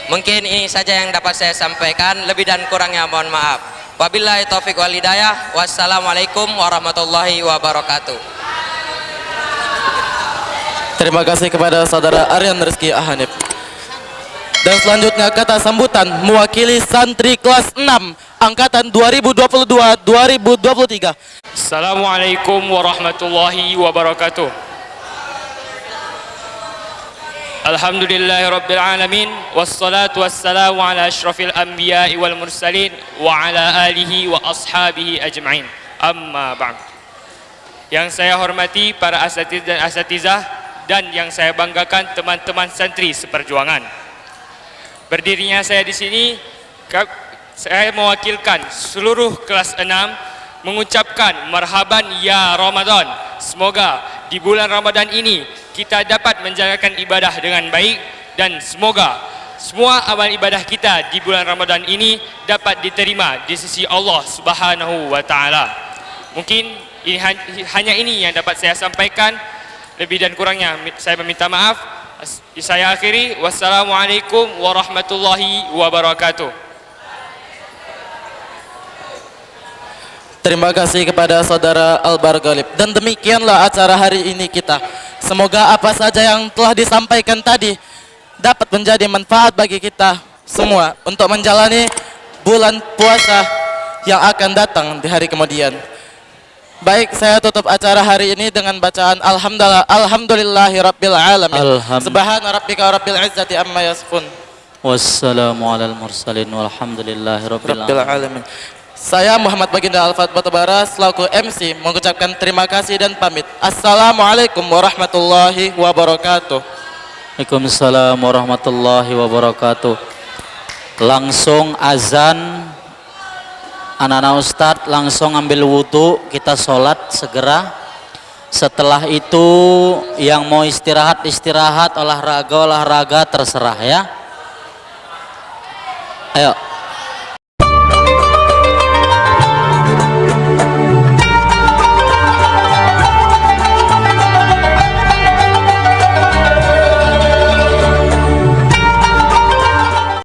Mungkin ini saja yang dapat saya sampaikan, lebih dan kurangnya mohon maaf. Wabillahi taufiq wal hidayah. Wassalamualaikum warahmatullahi wabarakatuh. Terima kasih kepada saudara Aryan Rizky Ahanif. Dan selanjutnya kata sambutan mewakili santri kelas 6 angkatan 2022-2023. Assalamualaikum warahmatullahi wabarakatuh. Alhamdulillahirrabbilalamin. Wassalatu wassalamu ala ashrafil anbiya'i wal mursalin wa ala alihi wa ashabihi ajma'in. Amma ba'd. Yang saya hormati para asatiz dan asatizah, dan yang saya banggakan teman-teman santri seperjuangan. Berdirinya saya di sini, saya mewakilkan seluruh kelas 6 mengucapkan marhaban ya Ramadan. Semoga di bulan Ramadan ini kita dapat menjalankan ibadah dengan baik, dan semoga semua amal ibadah kita di bulan Ramadan ini dapat diterima di sisi Allah Subhanahu wa taala. Mungkin ini hanya ini yang dapat saya sampaikan. Lebih dan kurangnya saya meminta maaf. Saya akhiri. Wassalamualaikum warahmatullahi wabarakatuh. Terima kasih kepada saudara Albar Ghalib. Dan demikianlah acara hari ini kita. Semoga apa saja yang telah disampaikan tadi dapat menjadi manfaat bagi kita semua untuk menjalani bulan puasa yang akan datang di hari kemudian. Baik, saya tutup acara hari ini dengan bacaan alhamdulillahi rabbil alamin. Subhana rabbika rabbil izzati amma yasifun. Wassalamu alal mursalin walhamdulillahi rabbil alamin. Saya Muhammad Baginda Al-Fat Batubara selaku MC mengucapkan terima kasih dan pamit. Assalamualaikum warahmatullahi wabarakatuh. Waalaikumsalam warahmatullahi wabarakatuh. Langsung azan, anak-anak ustadz langsung ambil wudhu, kita sholat segera. Setelah itu yang mau istirahat, olahraga terserah ya. Ayo.